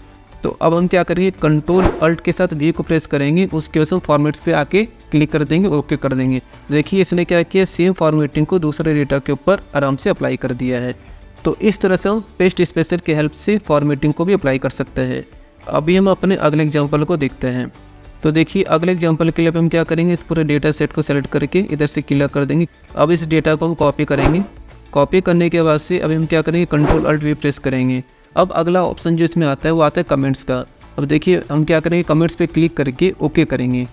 तो अब हम क्या करेंगे, कंट्रोल अल्ट के साथ V को प्रेस करेंगे, उसके बाद हम फॉर्मेट्स पे आके क्लिक कर देंगे, ओके कर देंगे। देखिए इसने क्या किया, सेम फॉर्मेटिंग को दूसरे डेटा के ऊपर आराम से अप्लाई कर दिया है। तो इस तरह से हम पेस्ट स्पेशल की हेल्प से फॉर्मेटिंग को भी अप्लाई कर सकते हैं। अभी हम अपने अगले एग्जाम्पल को देखते हैं। तो देखिए अगले एग्जाम्पल के लिए हम क्या करेंगे, इस पूरे डेटा सेट को सेलेक्ट करके इधर से क्लिक कर देंगे। अब इस डेटा को हम कॉपी करेंगे। कॉपी करने के बाद से अभी हम क्या करेंगे, कंट्रोल अल्ट V प्रेस करेंगे। अब अगला ऑप्शन जो इसमें आता है वो आता है कमेंट्स का। अब देखिए हम क्या करेंगे, कमेंट्स पे क्लिक करके ओके करेंगे।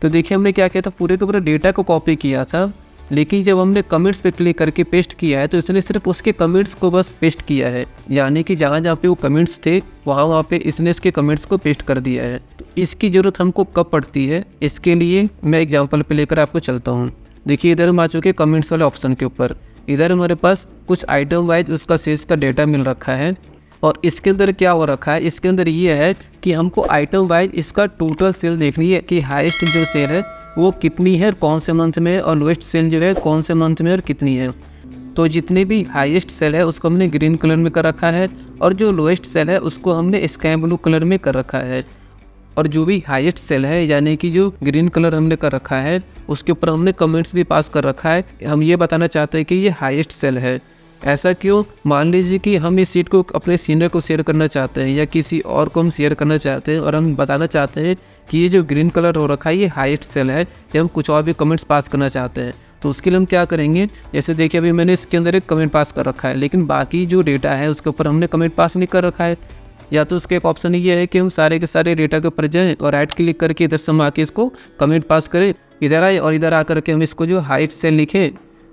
तो देखिए हमने क्या किया था, पूरे के पूरे डेटा को कॉपी किया था, लेकिन जब हमने कमेंट्स पे क्लिक करके पेस्ट किया है तो इसने सिर्फ उसके कमेंट्स को बस पेस्ट किया है। यानी कि जहाँ जहाँ पे वो कमेंट्स थे वहाँ पे इसने इसके कमेंट्स को पेस्ट कर दिया है। तो इसकी ज़रूरत हमको कब पड़ती है, इसके लिए मैं एग्जाम्पल पे लेकर आपको चलता हूँ। देखिए इधर हम आ चुके कमेंट्स वाले ऑप्शन के ऊपर। इधर हमारे पास कुछ आइटम वाइज उसका सेल्स का डेटा मिल रखा है और इसके अंदर क्या हो रखा है, इसके अंदर ये है कि हमको आइटम वाइज इसका टोटल सेल देखनी है कि हाईएस्ट जो सेल है वो कितनी है, कौन से मंथ में है, और लोएस्ट सेल जो है कौन से मंथ में और कितनी है। तो जितने भी हाईएस्ट सेल है उसको हमने ग्रीन कलर में कर रखा है और जो लोएस्ट सेल है उसको हमने स्काई ब्लू कलर में कर रखा है। और जो भी हाईएस्ट सेल है यानी कि जो ग्रीन कलर हमने कर रखा है उसके ऊपर हमने कमेंट्स भी पास कर रखा है। हम ये बताना चाहते हैं कि ये हाईएस्ट सेल है। ऐसा क्यों, मान लीजिए कि हम इस सीट को अपने सीनियर को शेयर करना चाहते हैं या किसी और को हम शेयर करना चाहते हैं और हम बताना चाहते हैं कि ये जो ग्रीन कलर हो रखा है ये हाईएस्ट सेल है, या हम कुछ और भी कमेंट्स पास करना चाहते हैं। तो उसके लिए हम क्या करेंगे, जैसे देखिए अभी मैंने इसके अंदर एक कमेंट पास कर रखा है, लेकिन बाकी जो डेटा है उसके ऊपर हमने कमेंट पास नहीं कर रखा है। या तो उसका एक ऑप्शन ये है कि हम सारे के सारे डेटा के ऊपर जाएँ और राइट क्लिक करके इधर से हम आके इसको कमेंट पास करें, इधर आए और इधर आकर के हम इसको जो हाईएस्ट सेल लिखें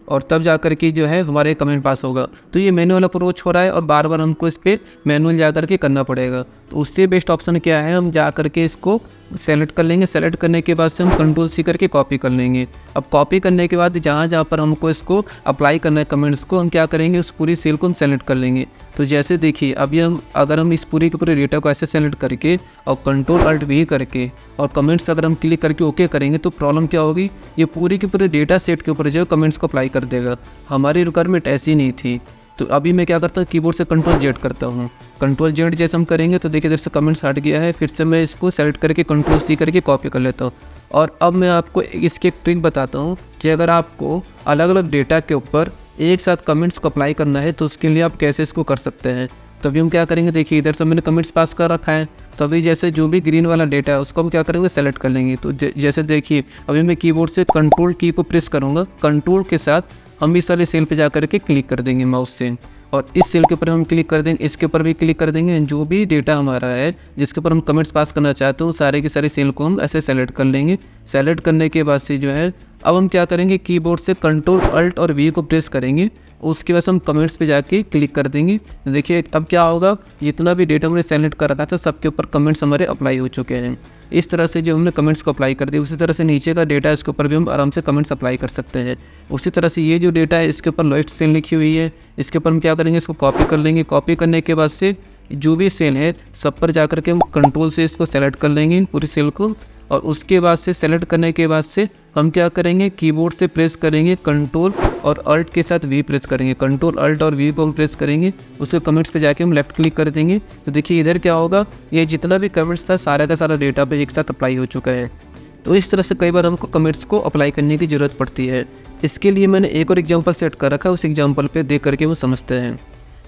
और तब जा कर के जो है हमारे कमेंट पास होगा। तो ये मैनुअल अप्रोच हो रहा है और बार बार हमको इस पर मैनुअल जा कर के करना पड़ेगा। तो उससे बेस्ट ऑप्शन क्या है, हम जा कर के इसको सेलेक्ट कर लेंगे। सेलेक्ट करने के बाद से हम कंट्रोल C करके कॉपी कर लेंगे। अब कॉपी करने के बाद जहाँ जहाँ पर हमको इसको अप्लाई करना है कमेंट्स को, हम क्या करेंगे, उस पूरी सेल को हम सेलेक्ट कर लेंगे। तो जैसे देखिए अभी अगर हम इस पूरी के पूरे डेटा को ऐसे सेलेक्ट करके और कंट्रोल अल्ट V करके और कमेंट्स पर अगर हम क्लिक करके ओके करेंगे तो प्रॉब्लम क्या होगी, ये पूरी के पूरे डेटा सेट के ऊपर जो कमेंट्स को अप्लाई कर देगा। हमारी रिक्वायरमेंट ऐसी नहीं थी। तो अभी मैं क्या करता हूँ, कीबोर्ड से कंट्रोल Z करता हूँ। कंट्रोल Z जैसे हम करेंगे तो देखिए इधर से कमेंट्स हट गया है। फिर से मैं इसको सेलेक्ट करके कंट्रोल C करके कॉपी कर लेता हूँ। और अब मैं आपको इसकी एक ट्रिक बताता हूँ कि अगर आपको अलग अलग डेटा के ऊपर एक साथ कमेंट्स को अप्लाई करना है तो उसके लिए आप कैसे इसको कर सकते हैं। तो अभी हम क्या करेंगे, देखिए इधर तो मैंने कमेंट्स पास कर रखा है। तो अभी जैसे जो भी ग्रीन वाला डेटा है उसको हम क्या करेंगे, सेलेक्ट कर लेंगे। तो जैसे देखिए अभी मैं कीबोर्ड से कंट्रोल की को प्रेस करूँगा, कंट्रोल के साथ हम इस वाले सेल पे जा कर के क्लिक कर देंगे माउस से, और इस सेल के ऊपर हम क्लिक कर देंगे, इसके ऊपर भी क्लिक कर देंगे। जो भी डेटा हमारा है जिसके ऊपर हम कमेंट्स पास करना चाहते हो सारे के सारे सेल को हम ऐसे सेलेक्ट कर लेंगे। सेलेक्ट करने के बाद से जो है अब हम क्या करेंगे, कीबोर्ड से कंट्रोल अल्ट और V को प्रेस करेंगे उसके बाद हम कमेंट्स पे जाके क्लिक कर देंगे। देखिए अब क्या होगा, जितना भी डेटा हमने सेलेक्ट कर रखा था सबके ऊपर कमेंट्स हमारे अप्लाई हो चुके हैं। इस तरह से जो हमने कमेंट्स को अप्लाई कर दिया, उसी तरह से नीचे का डेटा इसके ऊपर भी हम आराम से कमेंट्स अप्लाई कर सकते हैं। उसी तरह से ये जो डेटा है इसके ऊपर लोएस्ट सेल लिखी हुई है, इसके ऊपर हम क्या करेंगे, इसको कॉपी कर लेंगे। कॉपी करने के बाद से जो भी सेल है सब पर जा कर के हम कंट्रोल से इसको सेलेक्ट कर लेंगे पूरी सेल को, और उसके बाद से सेलेक्ट करने के बाद से हम क्या करेंगे, कीबोर्ड से प्रेस करेंगे कंट्रोल और अल्ट के साथ वी प्रेस करेंगे। कंट्रोल अल्ट और वी को हम प्रेस करेंगे, उसके कमेंट्स पे जाके हम लेफ्ट क्लिक कर देंगे। तो देखिए इधर क्या होगा, ये जितना भी कमेंट्स था सारा का सारा डेटा पे एक साथ अप्लाई हो चुका है। तो इस तरह से कई बार हमको कमेंट्स को अप्लाई करने की ज़रूरत पड़ती है। इसके लिए मैंने एक और एग्जाम्पल सेट कर रखा है, उस एग्जाम्पल पर देख करके वो समझते हैं।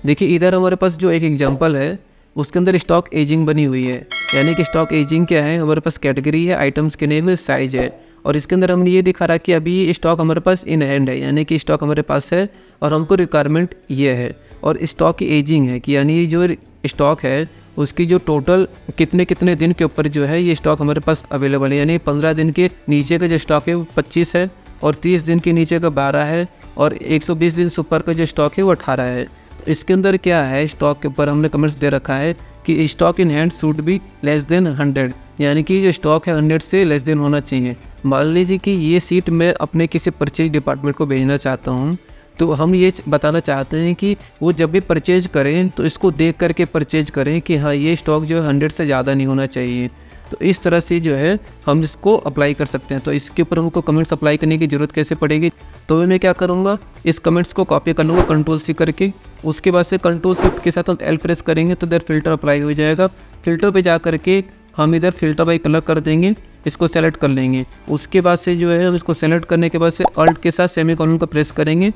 देखिए इधर हमारे पास जो एक एग्जाम्पल है उसके अंदर स्टॉक एजिंग बनी हुई है। यानी कि स्टॉक एजिंग क्या है, हमारे पास कैटेगरी है, आइटम्स के नेम है, साइज है, और इसके अंदर हमने ये दिखा रहा कि अभी ये स्टॉक हमारे पास इन हैंड है, यानी कि स्टॉक हमारे पास है और हमको रिक्वायरमेंट ये है। और स्टॉक की एजिंग है कि यानी ये जो स्टॉक है उसकी जो टोटल कितने कितने दिन के ऊपर जो है ये स्टॉक हमारे पास अवेलेबल है। यानी 15 दिन के नीचे का जो स्टॉक है वो 25 है, और 30 दिन के नीचे का 12 है, और 120 दिन से ऊपर का जो स्टॉक है वो 18 है। इसके अंदर क्या है, स्टॉक के ऊपर हमने कमेंट्स दे रखा है कि stock in hand should be less than 100, यानी कि जो स्टॉक है 100 से लेस देन होना चाहिए। मान लीजिए कि ये सीट मैं अपने किसी परचेज डिपार्टमेंट को भेजना चाहता हूँ, तो हम ये बताना चाहते हैं कि वो जब भी परचेज करें तो इसको देख करके परचेज करें कि हाँ ये स्टॉक जो है 100 से ज़्यादा नहीं होना चाहिए। तो इस तरह से जो है हम इसको अप्लाई कर सकते हैं। तो इसके ऊपर हमको कमेंट्स अप्लाई करने की ज़रूरत कैसे पड़ेगी, तो मैं क्या करूँगा, इस कमेंट्स को कॉपी कर लूँगा कंट्रोल सी करके, उसके बाद से कंट्रोल शिफ्ट के साथ हम एल प्रेस करेंगे तो इधर फिल्टर अप्लाई हो जाएगा। फिल्टर पे जा करके हम इधर फिल्टर बाई कलर कर देंगे, इसको सेलेक्ट कर लेंगे। उसके बाद से जो है हम इसको सेलेक्ट करने के बाद से अल्ट के साथ सेमीकोलन को प्रेस करेंगे,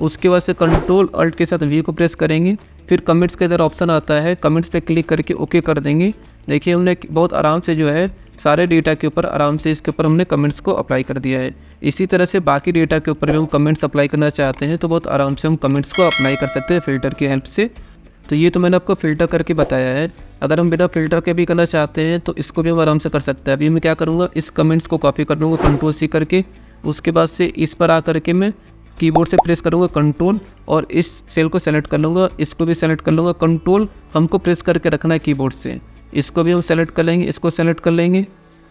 उसके बाद से कंट्रोल अल्ट के साथ वी को प्रेस करेंगे। फिर कमेंट्स का इधर ऑप्शन आता है, कमेंट्स पे क्लिक करके ओके कर देंगे। देखिए हमने बहुत आराम से जो है सारे डेटा के ऊपर आराम से इसके ऊपर हमने कमेंट्स को अप्लाई कर दिया है। इसी तरह से बाकी डेटा के ऊपर भी हम कमेंट्स अप्लाई करना चाहते हैं तो बहुत आराम से हम कमेंट्स को अप्लाई कर सकते हैं फ़िल्टर की हेल्प से। तो ये तो मैंने आपको फ़िल्टर करके बताया है। अगर हम बिना फ़िल्टर के भी करना चाहते हैं तो इसको भी हम आराम से कर सकते हैं। अभी मैं क्या करूँगा, इस कमेंट्स को कॉपी कर लूँगा कंट्रोल सी करके, उसके बाद से इस पर आ करके मैं कीबोर्ड से प्रेस करूँगा कंट्रोल और इस सेल को सेलेक्ट कर लूँगा, इसको भी सेलेक्ट कर लूँगा। कंट्रोल हमको प्रेस करके रखना है कीबोर्ड से, इसको भी हम सेलेक्ट कर लेंगे, इसको सेलेक्ट कर लेंगे,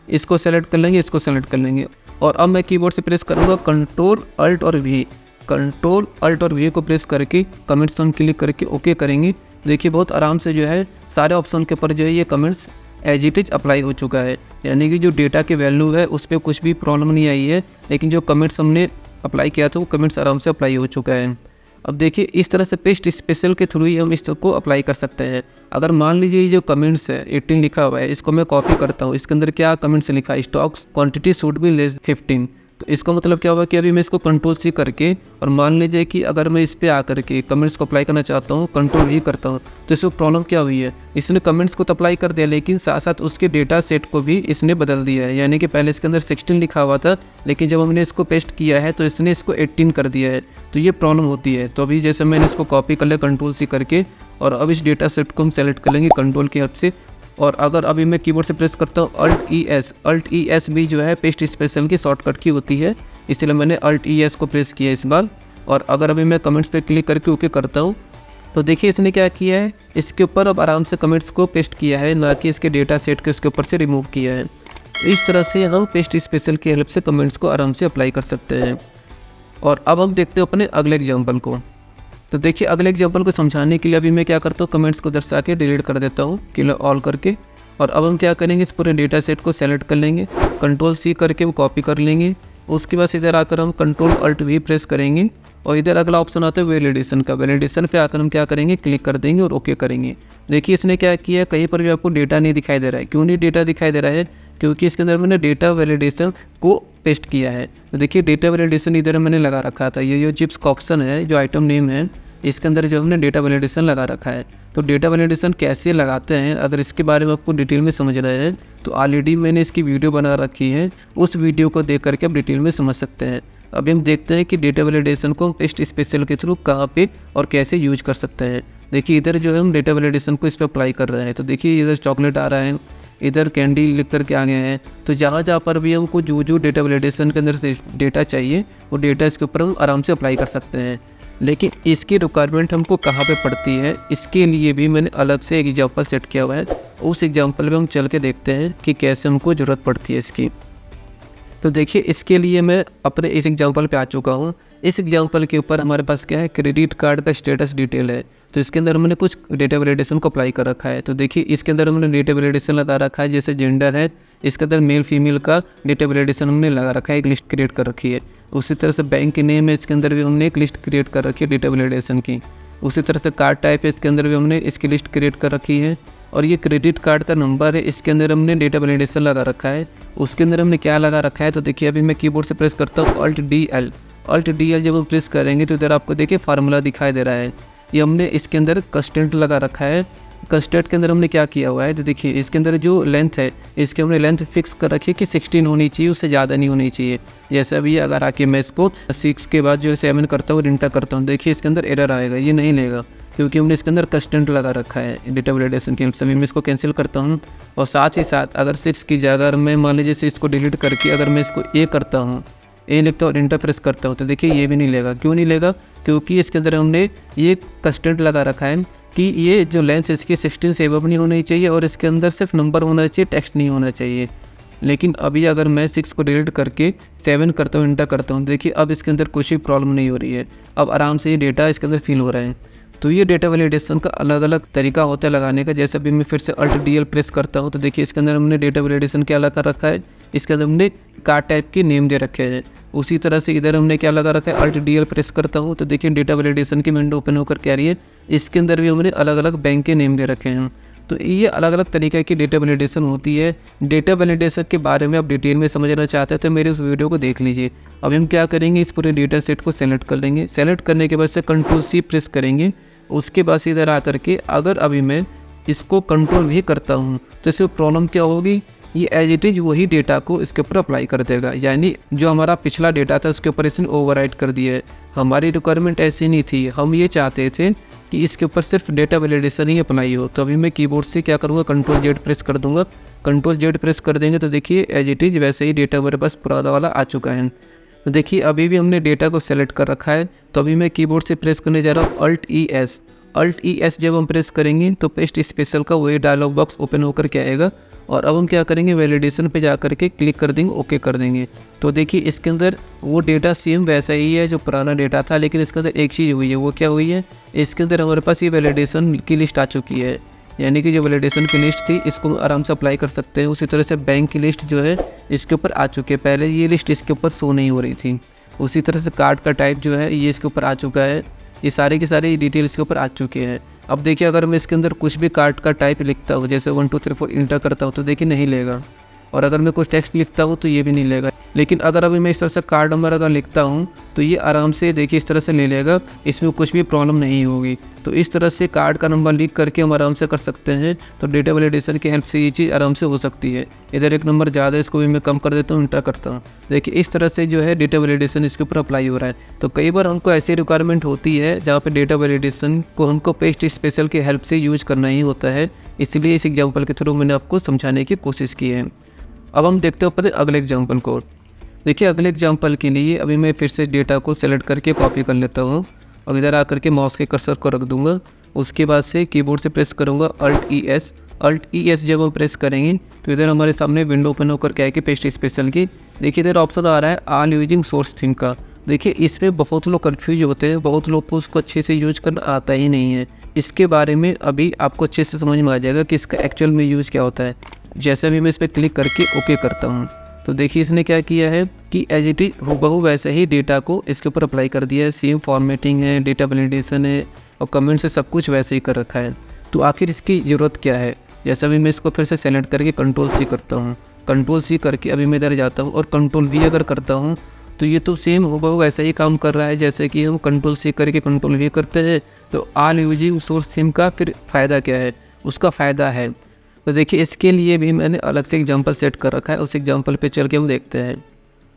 इसको सेलेक्ट कर लेंगे, इसको सेलेक्ट कर लेंगे। और अब मैं कीबोर्ड से प्रेस करूँगा कंट्रोल अल्ट और वी, कंट्रोल अल्ट और वी को प्रेस करके कमेंट्स पर क्लिक करके ओके करेंगे। देखिए बहुत आराम से जो है सारे ऑप्शन के ऊपर जो है ये comments as it is apply हो चुका है। यानी कि जो डेटा के वैल्यू है उस पर कुछ भी प्रॉब्लम नहीं आई है, लेकिन जो कमेंट्स हमने अप्लाई किया था वो कमेंट्स आराम से अप्लाई हो चुका है। अब देखिए इस तरह से पेस्ट स्पेशल के थ्रू ही हम इस को अप्लाई कर सकते हैं। अगर मान लीजिए ये जो कमेंट्स है 18 लिखा हुआ है, इसको मैं कॉपी करता हूँ, इसके अंदर क्या कमेंट्स लिखा है, stocks quantity should be less 15। तो इसका मतलब क्या हुआ कि अभी मैं इसको कंट्रोल सी करके, और मान लीजिए कि अगर मैं इस पर आकर के कमेंट्स को अप्लाई करना चाहता हूँ, कंट्रोल वी करता हूँ, तो इसको प्रॉब्लम क्या हुई है, इसने कमेंट्स को तो अप्लाई कर दिया लेकिन साथ साथ उसके डेटा सेट को भी इसने बदल दिया है। यानी कि पहले इसके अंदर 16 लिखा हुआ था, लेकिन जब हमने इसको पेस्ट किया है तो इसने इसको 18 कर दिया है। तो ये प्रॉब्लम होती है। तो अभी जैसे मैंने इसको कॉपी कर लिया कंट्रोल सी करके, और अब इस डेटा सेट को हम सेलेक्ट कर लेंगे कंट्रोल की हेल्प से। और अगर अभी मैं कीबोर्ड से प्रेस करता हूँ अल्ट ई एस भी जो है पेस्ट स्पेशल की शॉर्टकट की होती है, इसलिए मैंने अल्ट ई एस को प्रेस किया इस बार। और अगर अभी मैं कमेंट्स पे क्लिक करके ओके करता हूँ तो देखिए इसने क्या किया है, इसके ऊपर अब आराम से कमेंट्स को पेस्ट किया है, ना कि इसके डेटा सेट के उसके ऊपर से रिमूव किया है। तो इस तरह से हम पेस्ट स्पेशल की हेल्प से कमेंट्स को आराम से अप्लाई कर सकते हैं। और अब हम देखते हैं अपने अगले एग्जाम्पल को। तो देखिए अगले एग्जाम्पल को समझाने के लिए अभी मैं क्या करता हूँ, कमेंट्स को दर्शा के डिलीट कर देता हूँ किलर ऑल करके। और अब हम क्या करेंगे, इस पूरे डेटा सेट को सेलेक्ट कर लेंगे, कंट्रोल सी करके वो कॉपी कर लेंगे। उसके बाद इधर आकर हम कंट्रोल अल्ट वी प्रेस करेंगे, और इधर अगला ऑप्शन आता है वैलिडेशन का। वैलिडेशन पे आकर हम क्या करेंगे, क्लिक कर देंगे और ओके करेंगे। देखिए इसने क्या किया, कहीं पर भी आपको डेटा नहीं दिखाई दे रहा है। क्यों नहीं डेटा दिखाई दे रहा है, क्योंकि इसके अंदर मैंने डेटा वैलिडेशन को पेस्ट किया है। तो देखिए डेटा वैलिडेशन इधर मैंने लगा रखा था, ये जो चिप्स का ऑप्शन है, जो आइटम नेम है, इसके अंदर जो हमने डेटा वैलिडेशन लगा रखा है। तो डेटा वैलिडेशन कैसे लगाते हैं, अगर इसके बारे में आपको डिटेल में समझ रहे हैं तो ऑलरेडी मैंने इसकी वीडियो बना रखी है, उस वीडियो को देख करके आप डिटेल में समझ सकते हैं। अभी हम देखते हैं कि डेटा वैलिडेशन को हम पेस्ट स्पेशल के थ्रू कहाँ पे और कैसे यूज कर सकते हैं। देखिए इधर जो है हम डेटा वैलिडेशन को इस पर अप्लाई कर रहे हैं। तो देखिए इधर चॉकलेट आ रहा है, इधर कैंडी लिख करके आ गए हैं। तो जहाँ जहाँ पर भी हमको जो डेटा वैलिडेशन के अंदर से डेटा चाहिए वो डेटा इसके ऊपर हम आराम से अप्लाई कर सकते हैं। लेकिन इसकी रिक्वायरमेंट हमको कहाँ पे पड़ती है, इसके लिए भी मैंने अलग से एक एग्जाम्पल सेट किया हुआ है। उस एग्जाम्पल में हम चल के देखते हैं कि कैसे हमको ज़रूरत पड़ती है इसकी। तो देखिए, इसके लिए मैं अपने इस एग्जांपल पे आ चुका हूँ। इस एग्जांपल के ऊपर हमारे पास क्या है, क्रेडिट कार्ड का स्टेटस डिटेल है। तो इसके अंदर मैंने कुछ डेटा वैलिडेशन को अप्लाई कर रखा है। तो देखिए, इसके अंदर हमने डेटा वैलिडेशन लगा रखा है, जैसे जेंडर है, इसके अंदर मेल फीमेल का डेटा वैलिडेशन हमने लगा रखा है, एक लिस्ट क्रिएट कर रखी है। उसी तरह से बैंक की नेम है, इसके अंदर भी हमने एक लिस्ट क्रिएट कर रखी है डेटा वैलिडेशन की। उसी तरह से कार्ड टाइप है, इसके अंदर भी हमने इसकी लिस्ट क्रिएट कर रखी है। और ये क्रेडिट कार्ड का नंबर है, इसके अंदर हमने डेटा वैलिडेशन लगा रखा है। उसके अंदर हमने क्या लगा रखा है, तो देखिए अभी मैं कीबोर्ड से प्रेस करता हूँ Alt DL जब हम प्रेस करेंगे तो इधर आपको देखिए फार्मूला दिखाई दे रहा है। ये हमने इसके अंदर कंस्टेंट लगा रखा है। कंस्टेंट के अंदर हमने क्या किया हुआ है, तो देखिए इसके अंदर जो लेंथ है, इसके हमने लेंथ फिक्स कर रखी है कि 16 होनी चाहिए, उससे ज़्यादा नहीं होनी चाहिए। जैसे अभी अगर आके मैं इसको 6 के बाद जो है 7 करता हूँ, इंटर करता हूँ, देखिए इसके अंदर एरर आएगा, ये नहीं लेगा क्योंकि हमने इसके अंदर कंस्टेंट लगा रखा है डेटा वैलिडेशन के। सभी मैं इसको कैंसिल करता हूँ। और साथ ही साथ अगर 6 की जगह अगर मैं मान लीजिए इसको डिलीट करके अगर मैं इसको ए करता हूँ, ए लिखता हूँ और इंटर प्रेस करता हूँ, तो देखिए ये भी नहीं लेगा। क्यों नहीं लेगा, क्योंकि इसके अंदर हमने ये कंस्टेंट लगा रखा है कि ये जो लेंथ है इसकी 16 से एबव नहीं होनी चाहिए और इसके अंदर सिर्फ नंबर होना चाहिए, टेक्स्ट नहीं होना चाहिए। लेकिन अभी अगर मैं 6 को डिलीट करके 7 करता हूँ, इंटर करता हूँ, देखिए अब इसके अंदर कुछ भी प्रॉब्लम नहीं हो रही है। अब आराम से ये डेटा इसके अंदर फिल हो रहा है। तो ये डेटा वैलिडेशन का अलग अलग तरीका होता है लगाने का। जैसे अभी मैं फिर से Alt DL प्रेस करता हूँ, तो देखिए इसके अंदर हमने डेटा वैलिडेशन क्या लगा रखा है, इसके अंदर हमने कार्ड टाइप की नेम दे रखे हैं। उसी तरह से इधर हमने क्या लगा रखा है, Alt DL प्रेस करता हूँ तो देखिए डेटा वैलिडेशन की विंडो ओपन होकर क्या रही है, इसके अंदर भी हमने अलग अलग बैंक के नेम दे रखे हैं। तो ये अलग अलग तरीके की डेटा वैलिडेशन होती है। डेटा वैलिडेशन के बारे में आप डिटेल में समझना चाहते हैं तो मेरे उस वीडियो को देख लीजिए। अभी हम क्या करेंगे, इस पूरे डेटा सेट को सेलेक्ट कर लेंगे। सेलेक्ट करने के बाद से Ctrl+C प्रेस करेंगे। उसके बाद से इधर आकर के अगर अभी मैं इसको कंट्रोल भी करता हूँ तो इसमें प्रॉब्लम क्या होगी, ये एज इट इज़ वही डेटा को इसके ऊपर अप्लाई कर देगा। यानी जो हमारा पिछला डेटा था उसके ऊपर इसने ओवरराइट कर दिया है। हमारी रिक्वायरमेंट ऐसी नहीं थी, हम ये चाहते थे कि इसके ऊपर सिर्फ डेटा वैलिडेशन ही अप्लाई हो। तो अभी मैं कीबोर्ड से क्या करूँगा, Ctrl+Z प्रेस कर दूँगा। Ctrl+Z प्रेस कर देंगे तो देखिए एज इट इज़ वैसे ही डेटा मेरे पास पुराना वाला आ चुका है। तो देखिए अभी भी हमने डेटा को सेलेक्ट कर रखा है। तो अभी मैं कीबोर्ड से प्रेस करने जा रहा हूँ Alt ES जब हम प्रेस करेंगे तो पेस्ट स्पेशल का वही डायलॉग बॉक्स ओपन होकर के आएगा। और अब हम क्या करेंगे, वैलिडेशन पे जा कर के क्लिक कर देंगे, ओके कर देंगे। तो देखिए इसके अंदर वो डेटा सेम वैसा ही है जो पुराना डेटा था, लेकिन इसके अंदर एक चीज़ हुई है। वो क्या हुई है, इसके अंदर हमारे पास ये वैलिडेशन की लिस्ट आ चुकी है। यानी कि जो वैलिडेशन की लिस्ट थी इसको आराम से अप्लाई कर सकते हैं। उसी तरह से बैंक की लिस्ट जो है इसके ऊपर आ चुकी है, पहले ये लिस्ट इसके ऊपर शो नहीं हो रही थी। उसी तरह से कार्ड का टाइप जो है ये इसके ऊपर आ चुका है। ये सारे के सारे डिटेल इसके ऊपर आ चुके हैं। अब देखिए अगर मैं इसके अंदर कुछ भी कार्ड का टाइप लिखता हूँ, जैसे 1 2 3 4 इंटर करता हूँ, तो देखिए नहीं लेगा। और अगर मैं कुछ टेक्स्ट लिखता हूँ तो ये भी नहीं लेगा। लेकिन अगर अभी मैं इस तरह से कार्ड नंबर अगर लिखता हूँ तो ये आराम से देखिए इस तरह से ले लेगा, इसमें कुछ भी प्रॉब्लम नहीं होगी। तो इस तरह से कार्ड का नंबर लिख करके हम आराम से कर सकते हैं। तो डेटा वैलिडेशन की हेल्प से ये चीज़ आराम से हो सकती है। इधर एक नंबर ज़्यादा है, इसको भी मैं कम कर देता हूँ, इंटर करता हूँ। देखिए इस तरह से जो है डेटा वैलिडेशन इसके ऊपर अप्लाई हो रहा है। तो कई बार हमको ऐसी रिक्वायरमेंट होती है जहाँ पर डेटा वैलिडेशन को हमको पेस्ट स्पेशल की हेल्प से यूज करना ही होता है। इसलिए इस एग्जाम्पल के थ्रू मैंने आपको समझाने की कोशिश की है। अब हम देखते हैं ऊपर अगले एग्जाम्पल को। देखिए अगले एग्जाम्पल के लिए अभी मैं फिर से डेटा को सेलेक्ट करके कॉपी कर लेता हूँ और इधर आकर के माउस के कर्सर को रख दूँगा। उसके बाद से कीबोर्ड से प्रेस करूँगा Alt ES जब हम प्रेस करेंगे तो इधर हमारे सामने विंडो ओपन होकर क्या है कि पेस्ट स्पेशल की देखिए इधर ऑप्शन आ रहा है ऑल यूजिंग सोर्स थीम का। देखिए इसमें बहुत लोग कन्फ्यूज होते हैं, बहुत लोग को उसको अच्छे से यूज करना आता ही नहीं है। इसके बारे में अभी आपको अच्छे से समझ में आ जाएगा कि इसका एक्चुअल में यूज़ क्या होता है। जैसे भी मैं इस पर क्लिक करके ओके करता हूँ तो देखिए इसने क्या किया है कि एज इट इज हूबहू वैसे ही डेटा को इसके ऊपर अप्लाई कर दिया है। सेम फॉर्मेटिंग है, डेटा वैलिडेशन है और कमेंट से सब कुछ वैसे ही कर रखा है। तो आखिर इसकी ज़रूरत क्या है। जैसे अभी मैं इसको फिर से सेलेक्ट करके Ctrl+C करता हूँ। Ctrl+C करके अभी मैं इधर जाता हूँ और Ctrl+V अगर करता हूँ तो ये तो सेम हूबहू वैसा ही काम कर रहा है जैसे कि हम Ctrl+C करके Ctrl+V करते हैं। तो ऑल यूजिंग सोर्स थीम का फिर फ़ायदा क्या है, उसका फ़ायदा है। तो देखिए इसके लिए भी मैंने अलग से एग्जांपल सेट कर रखा है, उस एग्जांपल पे चल के हम देखते हैं।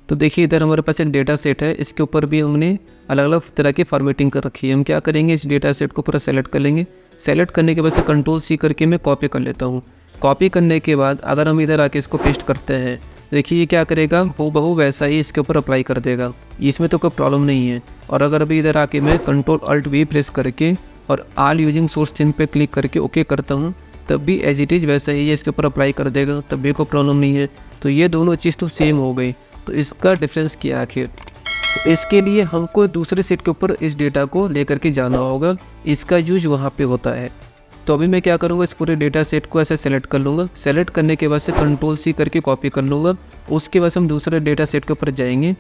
तो देखिए इधर हमारे पास एक डेटा सेट है, इसके ऊपर भी हमने अलग अलग तरह की फॉर्मेटिंग कर रखी है। हम क्या करेंगे, इस डेटा सेट को पूरा सेलेक्ट कर लेंगे। सेलेक्ट करने के बाद से Ctrl+C करके मैं कॉपी कर लेता हूँ। कॉपी करने के बाद अगर हम इधर आके इसको पेस्ट करते हैं देखिए ये क्या करेगा, हूबहू वैसा ही इसके ऊपर अप्लाई कर देगा, इसमें तो कोई प्रॉब्लम नहीं है। और अगर अभी इधर आके मैं Ctrl+Alt+V प्रेस करके और ऑल यूजिंग सोर्स थीम पे क्लिक करके ओके करता हूँ, तब भी एज इट इज़ वैसा ही है इसके ऊपर अप्लाई कर देगा, तब भी कोई प्रॉब्लम नहीं है। तो ये दोनों चीज़ तो सेम हो गई, तो इसका डिफरेंस क्या है आखिर? तो इसके लिए हमको दूसरे सेट के ऊपर इस डेटा को लेकर के जाना होगा, इसका यूज वहाँ पे होता है। तो अभी मैं क्या करूँगा, इस पूरे डेटा सेट को ऐसे सेलेक्ट कर लूँगा। सेलेक्ट करने के बाद से Ctrl+C करके कॉपी कर लूँगा। उसके बाद हम दूसरे डेटा सेट के ऊपर जाएंगे।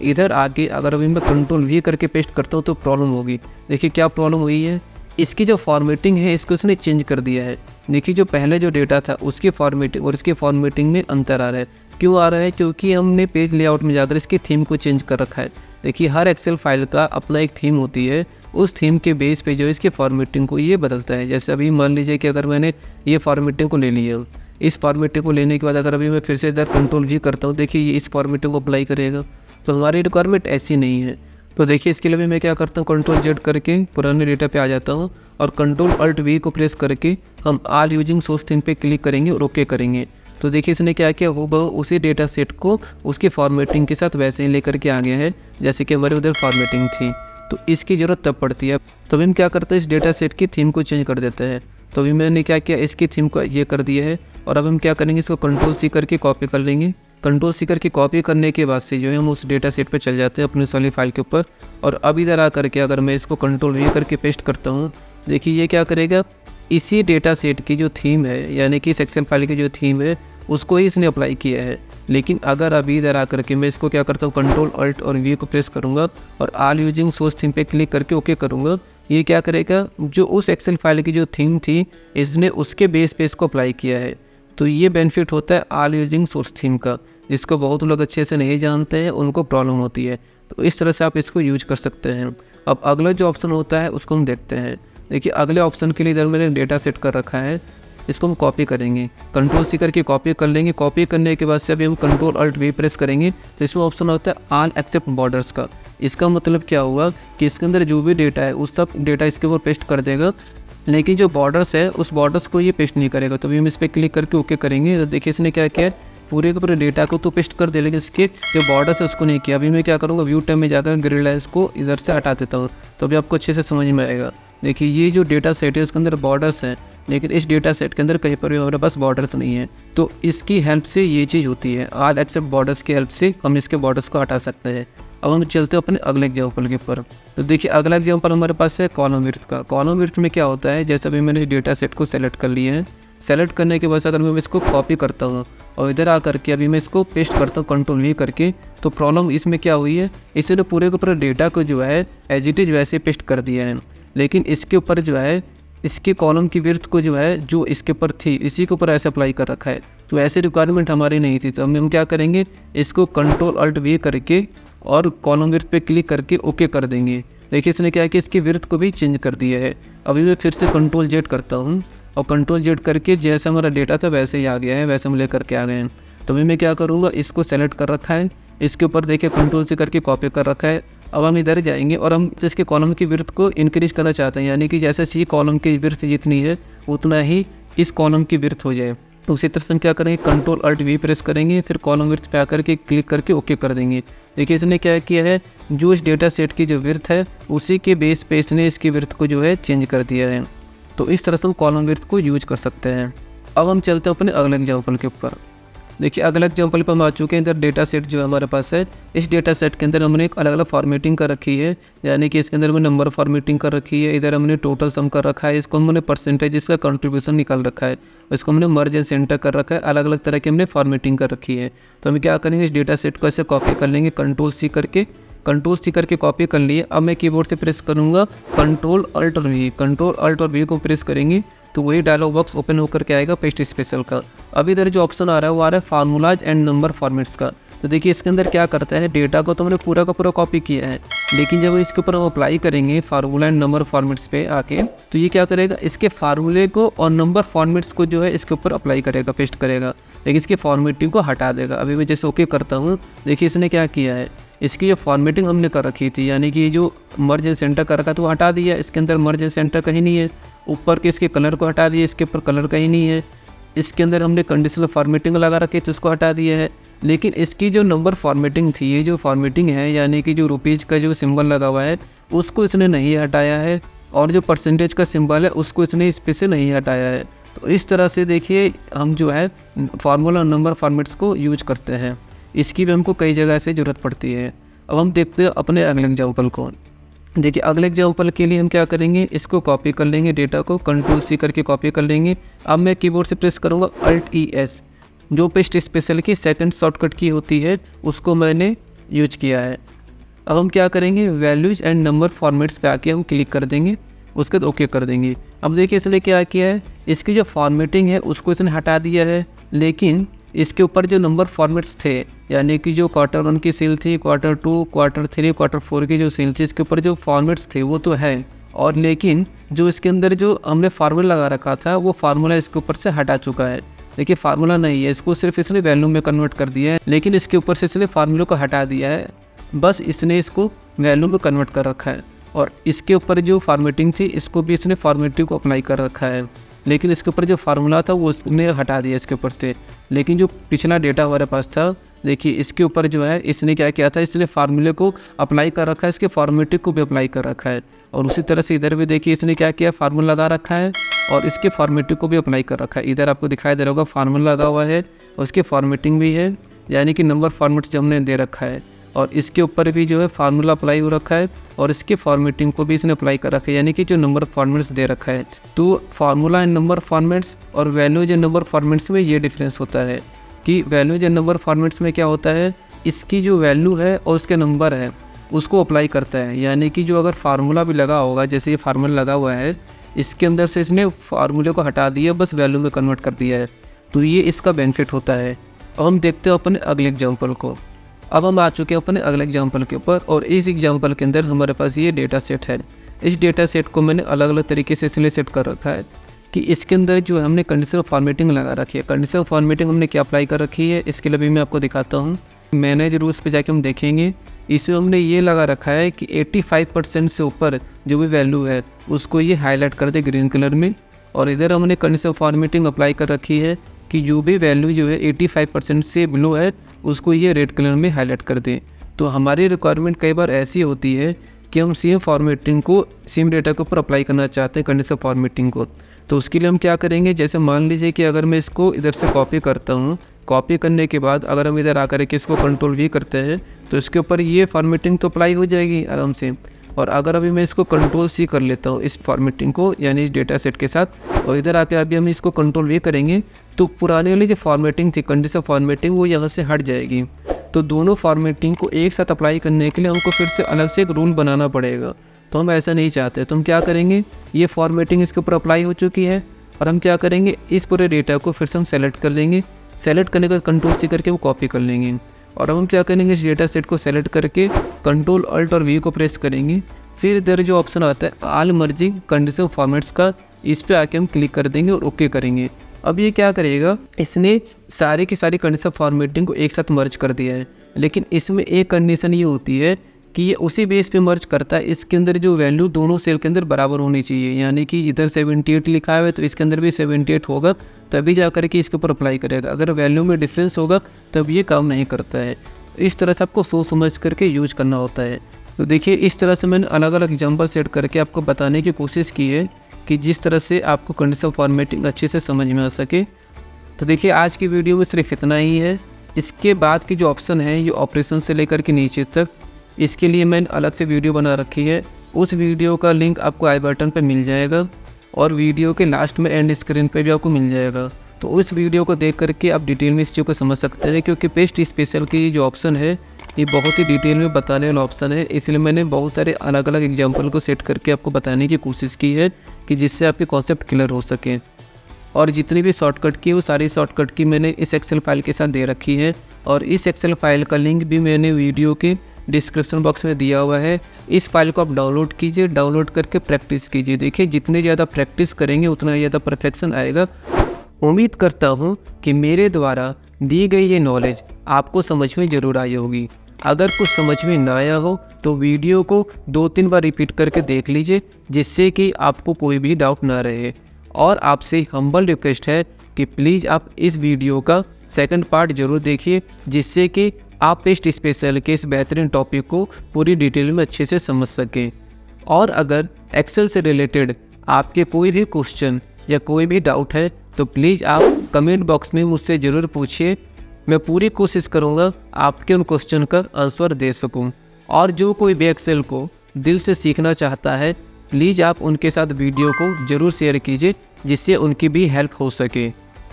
इधर आके अगर अभी मैं Ctrl+V करके पेस्ट करता हूँ तो प्रॉब्लम होगी। देखिए क्या प्रॉब्लम हुई है, इसकी जो फॉर्मेटिंग है इसको उसने चेंज कर दिया है। देखिए जो पहले जो डेटा था उसकी फॉर्मेटिंग और इसकी फॉर्मेटिंग में अंतर आ रहा है। क्यों आ रहा है? क्योंकि हमने पेज लेआउट में जाकर इसकी थीम को चेंज कर रखा है। देखिए हर एक्सेल फाइल का अपना एक थीम होती है, उस थीम के बेस पे जो इसकी फॉर्मेटिंग को ये बदलता है। जैसे अभी मान लीजिए कि अगर मैंने ये फॉर्मेटिंग को ले लिया, इस फॉर्मेटिंग को लेने के बाद अगर अभी मैं फिर से इधर Ctrl+V करता हूँ, देखिए ये इस फॉर्मेटिंग को अप्लाई करेगा। तो हमारी रिक्वायरमेंट ऐसी नहीं है। तो देखिए इसके लिए भी मैं क्या करता हूँ, Ctrl+Z करके पुराने डेटा पे आ जाता हूँ और Ctrl+Alt+V को प्रेस करके हम ऑल यूजिंग सोर्स थीम पे क्लिक करेंगे और ओके करेंगे। तो देखिए इसने क्या किया, हूबहू उसी डेटा सेट को उसकी फॉर्मेटिंग के साथ वैसे ही लेकर के आ गया है जैसे कि हमारे उधर फॉर्मेटिंग थी। तो इसकी ज़रूरत तब पड़ती है। तो अभी हम क्या करते हैं, इस डेटा सेट की थीम को चेंज कर देते हैं। तो अभी मैंने क्या किया, इसकी थीम को ये कर दिया है और अब हम क्या करेंगे, इसको Ctrl+C करके कॉपी कर लेंगे। Ctrl+C करके कॉपी करने के बाद से जो है हम उस डेटा सेट पर चल जाते हैं अपनी उस वाली फाइल के ऊपर। और अब इधर आ करके अगर मैं इसको Ctrl+V करके पेस्ट करता हूँ, देखिए ये क्या करेगा, इसी डेटा सेट की जो थीम है यानी कि इस एक्सेल फाइल की जो थीम है उसको ही इसने अप्लाई किया है। लेकिन अगर अभी इधर आकर के मैं इसको क्या करता हूँ, Ctrl+Alt+V को प्रेस करूँगा और ऑल यूजिंग सोर्स थीम पे क्लिक करके ओके करूँगा, ये क्या करेगा, जो उस एक्सेल फाइल की जो थीम थी इसने उसके बेस पे इसको अप्लाई किया है। तो ये बेनिफिट होता है ऑल यूजिंग सोर्स थीम का, जिसको बहुत लोग अच्छे से नहीं जानते हैं, उनको प्रॉब्लम होती है। तो इस तरह से आप इसको यूज कर सकते हैं। अब अगला जो ऑप्शन होता है उसको हम देखते हैं। देखिए अगले ऑप्शन के लिए इधर मैंने डेटा सेट कर रखा है, इसको हम कॉपी करेंगे। Ctrl+C करके कॉपी कर लेंगे। कॉपी करने के बाद से अभी हम Ctrl+Alt+V प्रेस करेंगे तो इसमें ऑप्शन होता है ऑल एक्सेप्ट बॉर्डर्स का। इसका मतलब क्या हुआ कि इसके अंदर जो भी डेटा है उस सब डेटा इसके ऊपर पेस्ट कर देगा, लेकिन जो बॉर्डर्स है उस बॉर्डर्स को ये पेस्ट नहीं करेगा। तो अभी हम इस पर क्लिक करके ओके करेंगे। तो देखिए इसने क्या किया, पूरे के पूरे डेटा को तो पेस्ट कर दे, लेकिन इसके जो बॉर्डर्स है उसको नहीं किया। अभी मैं क्या करूँगा, व्यू टैब में जाकर ग्रिड लाइन्स को इधर से हटा देता हूँ, तो अभी आपको अच्छे से समझ में आएगा। देखिए ये जो डेटा सेट है उसके अंदर बॉर्डर्स हैं, लेकिन इस डेटा सेट के अंदर कहीं पर भी हमारे पास बॉर्डर्स नहीं है। तो इसकी हेल्प से ये चीज़ होती है, ऑल एक्सेप्ट बॉर्डर्स की हेल्प से हम इसके बॉर्डर्स को हटा सकते हैं। अब हम चलते हैं अपने अगले एग्जाम्पल के ऊपर। तो देखिए अगला एग्जाम्पल हमारे पास है कॉलम विड्थ का। कॉलम विड्थ में क्या होता है, जैसे अभी मैंने डेटा सेट को सेलेक्ट कर लिया है। सेलेक्ट करने के बाद अगर मैं इसको कॉपी करता हूँ और इधर आकर के अभी मैं इसको पेस्ट करता हूँ Ctrl+V करके, तो प्रॉब्लम इसमें क्या हुई है, इसने पूरे के पूरे डेटा को जो है एज इट इज़ वैसे पेस्ट कर दिया है, लेकिन इसके ऊपर जो है इसके कॉलम की विड्थ को जो है जो इसके ऊपर थी इसी के ऊपर ऐसे अप्लाई कर रखा है। तो ऐसी रिक्वायरमेंट हमारी नहीं थी। तो हम क्या करेंगे, इसको Ctrl+Alt+V करके और कॉलम विड्थ पे क्लिक करके ओके कर देंगे। देखिए इसने क्या है कि इसकी विड्थ को भी चेंज कर दिया है। अभी मैं फिर से Ctrl+Z करता हूँ और Ctrl+Z करके जैसे हमारा डेटा था वैसे ही आ गया है, वैसे हम लेकर के आ गए हैं। तो अभी मैं क्या करूँगा, इसको सेलेक्ट कर रखा है, इसके ऊपर देखिए Ctrl+C करके कॉपी कर रखा है। अब हम इधर जाएंगे और हम इसके कॉलम की विड्थ को इंक्रीज करना चाहते हैं, यानी कि जैसे सी कॉलम की विड्थ जितनी है उतना ही इस कॉलम की विड्थ हो जाए। तो उसी तरह से हम क्या करेंगे, Ctrl+Alt+V प्रेस करेंगे, फिर कॉलम विड्थ पे आकर के क्लिक करके ओके कर देंगे। देखिए इसने क्या किया है, जो इस डेटा सेट की जो विड्थ है उसी के बेस पे इसने इसकी विड्थ को जो है चेंज कर दिया है। तो इस तरह से हम कॉलम विड्थ को यूज कर सकते हैं। अब हम चलते हैं अपने अगले एग्जाम्पल के ऊपर। देखिए अगला एग्जाम्पल पर हम आ चुके हैं। इधर डेटा सेट जो हमारे पास है, इस डेटा सेट के अंदर हमने एक अलग अलग फॉर्मेटिंग कर रखी है, यानी कि इसके अंदर हमने नंबर फॉर्मेटिंग कर रखी है, इधर हमने टोटल सम कर रखा है, इसको हमने परसेंटेज इसका कंट्रीब्यूशन निकाल रखा है, इसको हमने मर्ज एंड सेंटर कर रखा है। अलग अलग तरह की हमने फॉर्मेटिंग कर रखी है। तो हम क्या करेंगे, इस डेटा सेट को ऐसे कॉपी कर लेंगे, Ctrl+C करके कॉपी कर लिए। अब मैं कीबोर्ड से प्रेस करूँगा Ctrl+Alt+V को प्रेस करेंगे तो वही डायलॉग बॉक्स ओपन होकर के आएगा पेस्ट स्पेशल का। अब इधर जो ऑप्शन आ रहा है वो आ रहा है फार्मूलाज एंड नंबर फॉर्मेट्स का। तो देखिए इसके अंदर क्या करता है, डेटा को तो हमने पूरा का पूरा कॉपी किया है, लेकिन जब इसके ऊपर हम अप्लाई करेंगे फार्मूला एंड नंबर फॉर्मेट्स पे आके, तो ये क्या करेगा, इसके फार्मूले को और नंबर फॉर्मेट्स को जो है इसके ऊपर अप्लाई करेगा, पेस्ट करेगा, लेकिन इसकी फॉर्मेटिंग को हटा देगा। अभी मैं जैसे ओके करता हूँ, देखिए इसने क्या किया है, इसकी जो फॉर्मेटिंग हमने कर रखी थी, यानी कि जो मर्ज एंड सेंटर कर रखा था वो हटा दिया। इसके अंदर मर्ज एंड सेंटर कहीं नहीं है, ऊपर के इसके कलर को हटा दिया, इसके ऊपर कलर कहीं नहीं है, इसके अंदर हमने कंडीशनल फॉर्मेटिंग लगा रखी है तो इसको हटा दिया है। लेकिन इसकी जो नंबर फॉर्मेटिंग थी, ये जो फॉर्मेटिंग है यानी कि जो रुपीज़ का जो सिंबल लगा हुआ है उसको इसने नहीं हटाया है, और जो परसेंटेज का सिंबल है उसको इसने इस पे से नहीं हटाया है। तो इस तरह से देखिए हम जो है फार्मूला नंबर फॉर्मेट्स को यूज करते हैं। इसकी भी हमको कई जगह से ज़रूरत पड़ती है। अब हम देखते हैं अपने अगले एग्जाम्पल को। देखिए अगले एग्जाम्पल के लिए हम क्या करेंगे, इसको कॉपी कर लेंगे, डेटा को Ctrl+C करके कॉपी कर लेंगे। अब मैं कीबोर्ड से प्रेस करूँगा Alt+ES, जो पेस्ट स्पेशल की सेकंड शॉर्टकट की होती है उसको मैंने यूज किया है। अब हम क्या करेंगे, वैल्यूज़ एंड नंबर फॉर्मेट्स पे आके हम क्लिक कर देंगे, उसके बाद ओके कर देंगे। अब देखिए इसने क्या किया है, इसकी जो फॉर्मेटिंग है उसको इसने हटा दिया है, लेकिन इसके ऊपर जो नंबर फॉर्मेट्स थे यानी कि जो Q1 की सेल थी, Q2, Q3, Q4 की जो सेल थी, इसके ऊपर जो फॉर्मेट्स थे वो तो है, और लेकिन जो इसके अंदर जो हमने फार्मूला लगा रखा था वो फार्मूला इसके ऊपर से हटा चुका है। देखिए फार्मूला नहीं है, इसको सिर्फ इसने वैल्यू में कन्वर्ट कर दिया है, लेकिन इसके ऊपर से इसने फार्मूले को हटा दिया है, बस इसने इसको वैल्यू में कन्वर्ट कर रखा है। और इसके ऊपर जो फॉर्मेटिंग थी इसको भी इसने फॉर्मेटिंग को अप्लाई कर रखा है, लेकिन इसके ऊपर जो फार्मूला था वो उसने हटा दिया इसके ऊपर से। लेकिन जो पिछला डेटा हमारे पास था, देखिए इसके ऊपर जो है इसने क्या किया था, इसने फार्मूले को अप्लाई कर रखा है, इसके फॉर्मेटिंग को भी अप्लाई कर रखा है। और उसी तरह से इधर भी देखिए इसने क्या किया, फार्मूला लगा रखा है और इसके फॉर्मेटिंग को भी अप्लाई कर रखा है। इधर आपको दिखाई दे रहा होगा फार्मूला लगा हुआ है और उसकी फॉर्मेटिंग भी है, यानी कि नंबर फॉर्मेट जो हमने दे रखा है, और इसके ऊपर भी जो है फार्मूला अप्लाई हो रखा है और इसके फॉर्मेटिंग को भी इसने अप्लाई कर रखा है, यानी कि जो नंबर फॉर्मेट्स दे रखा है। तो फार्मूला एंड नंबर फॉर्मेट्स और वैल्यूज एंड नंबर फॉर्मेट्स में ये डिफरेंस होता है कि वैल्यूज एंड नंबर फॉर्मेट्स में क्या होता है, इसकी जो वैल्यू है और उसके नंबर है उसको अप्लाई करता है, यानी कि जो अगर फार्मूला भी लगा होगा, जैसे ये फार्मूला लगा हुआ है, इसके अंदर से इसने फार्मूले को हटा दिया, बस वैल्यू में कन्वर्ट कर दिया है, तो ये इसका बेनिफिट होता है। अब हम देखते हैं अपने अगले एग्जाम्पल को। अब हम आ चुके हैं अपने अगले एग्जाम्पल के ऊपर, और इस एग्जाम्पल के अंदर हमारे पास ये डेटा सेट है। इस डेटा सेट को मैंने अलग अलग तरीके से इसलिए सेट कर रखा है कि इसके अंदर जो हमने कंडीशनल फॉर्मेटिंग लगा रखी है। कंडीशनल फॉर्मेटिंग हमने क्या अप्लाई कर रखी है, इसके लिए भी मैं आपको दिखाता हूँ। मैनेज रूल्स पे जाके हम देखेंगे, इसमें हमने ये लगा रखा है कि 85% से ऊपर जो भी वैल्यू है उसको ये हाईलाइट कर दे ग्रीन कलर में, और इधर हमने कंडीशनल फॉर्मेटिंग अप्लाई कर रखी है कि जो भी वैल्यू जो है 85% से बिलो है उसको ये रेड कलर में हाईलाइट कर दें। तो हमारी रिक्वायरमेंट कई बार ऐसी होती है कि हम सेम फॉर्मेटिंग को सेम डेटा के ऊपर अप्लाई करना चाहते हैं, कंडीशनल फॉर्मेटिंग को। तो उसके लिए हम क्या करेंगे, जैसे मान लीजिए कि अगर मैं इसको इधर से कॉपी करता हूँ, कॉपी करने के बाद अगर हम इधर आकर के इसको Ctrl+V करते हैं तो इसके ऊपर ये फॉर्मेटिंग तो अप्लाई हो जाएगी आराम से। और अगर अभी मैं इसको Ctrl+C कर लेता हूँ इस फॉर्मेटिंग को, यानी इस डेटा सेट के साथ, और इधर आकर अभी हम इसको Ctrl+V करेंगे तो पुराने वाली जो फॉर्मेटिंग थी, कंडीशनल फॉर्मेटिंग, वो यहाँ से हट जाएगी। तो दोनों फॉर्मेटिंग को एक साथ अप्लाई करने के लिए हमको फिर से अलग से एक रूल बनाना पड़ेगा, तो हम ऐसा नहीं चाहते। तो हम क्या करेंगे, ये फॉर्मेटिंग इसके ऊपर अप्लाई हो चुकी है, और हम क्या करेंगे, इस पूरे डेटा को फिर से हम सेलेक्ट कर लेंगे। सेलेक्ट करने के बाद Ctrl+C करके वो कॉपी कर लेंगे, और हम क्या करेंगे, इस डेटा सेट को सेलेक्ट करके Ctrl+Alt+V को प्रेस करेंगे। फिर इधर जो ऑप्शन आता है ऑल मर्जिंग कंडीशनल फॉर्मेट्स का, इस पे आके हम क्लिक कर देंगे और ओके करेंगे। अब ये क्या करेगा, इसने सारी की सारी कंडीशनल फॉर्मेटिंग को एक साथ मर्ज कर दिया है, लेकिन इसमें एक कंडीशन ये होती है कि ये उसी बेस पे मर्ज करता है, इसके अंदर जो वैल्यू दोनों सेल के अंदर बराबर होनी चाहिए, यानी कि इधर 78 लिखा है तो इसके अंदर भी 78 होगा, तभी जा कर के इसके ऊपर अप्लाई करेगा। अगर वैल्यू में डिफरेंस होगा तब ये काम नहीं करता है। इस तरह से आपको सोच समझ करके यूज करना होता है। तो देखिए इस तरह से मैंने अलग अलग एग्जाम्पल सेट करके आपको बताने की कोशिश की है कि जिस तरह से आपको कंडीशनल फॉर्मेटिंग अच्छे से समझ में आ सके। तो देखिए आज की वीडियो में सिर्फ इतना ही है। इसके बाद की जो ऑप्शन है ये ऑपरेशन से लेकर के नीचे तक, इसके लिए मैंने अलग से वीडियो बना रखी है। उस वीडियो का लिंक आपको आई बटन पर मिल जाएगा और वीडियो के लास्ट में एंड स्क्रीन पे भी आपको मिल जाएगा। तो उस वीडियो को देख करके आप डिटेल में इस चीज़ को समझ सकते हैं, क्योंकि पेस्ट स्पेशल की जो ऑप्शन है ये बहुत ही डिटेल में बताने वाला ऑप्शन है। इसलिए मैंने बहुत सारे अलग अलग एग्जाम्पल को सेट करके आपको बताने की कोशिश की है कि जिससे आपके कॉन्सेप्ट क्लियर हो सके। और जितनी भी शॉर्टकट की वो सारी शॉर्टकट की मैंने इस एक्सेल फाइल के साथ दे रखी है, और इस एक्सेल फाइल का लिंक भी मैंने वीडियो के डिस्क्रिप्शन बॉक्स में दिया हुआ है। इस फाइल को आप डाउनलोड कीजिए, डाउनलोड करके प्रैक्टिस कीजिए। देखिए जितनी ज़्यादा प्रैक्टिस करेंगे उतना ज़्यादा परफेक्शन आएगा। उम्मीद करता हूँ कि मेरे द्वारा दी गई ये नॉलेज आपको समझ में ज़रूर आई होगी। अगर कुछ समझ में ना आया हो तो वीडियो को 2-3 बार रिपीट करके देख लीजिए, जिससे कि आपको कोई भी डाउट ना रहे। और आपसे हम्बल रिक्वेस्ट है कि प्लीज़ आप इस वीडियो का सेकंड पार्ट ज़रूर देखिए, जिससे कि आप पेस्ट स्पेशल के इस बेहतरीन टॉपिक को पूरी डिटेल में अच्छे से समझ सकें। और अगर एक्सेल से रिलेटेड आपके कोई भी क्वेश्चन या कोई भी डाउट है तो प्लीज़ आप कमेंट बॉक्स में मुझसे ज़रूर पूछिए। मैं पूरी कोशिश करूँगा आपके उन क्वेश्चन का आंसर दे सकूँ। और जो कोई भी एक्सेल को दिल से सीखना चाहता है, प्लीज़ आप उनके साथ वीडियो को ज़रूर शेयर कीजिए, जिससे उनकी भी हेल्प हो सके।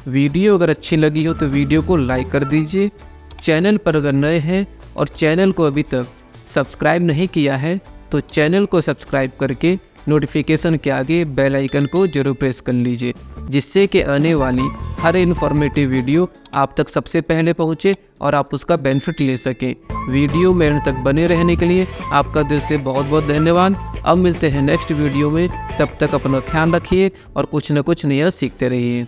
वीडियो अगर अच्छी लगी हो तो वीडियो को लाइक कर दीजिए। चैनल पर अगर नए हैं और चैनल को अभी तक सब्सक्राइब नहीं किया है तो चैनल को सब्सक्राइब करके नोटिफिकेशन के आगे बेल आइकन को जरूर प्रेस कर लीजिए, जिससे कि आने वाली हर इन्फॉर्मेटिव वीडियो आप तक सबसे पहले पहुंचे और आप उसका बेनिफिट ले सकें। वीडियो में अंत तक बने रहने के लिए आपका दिल से बहुत बहुत धन्यवाद। अब मिलते हैं नेक्स्ट वीडियो में, तब तक अपना ख्याल रखिए और कुछ न कुछ नया सीखते रहिए।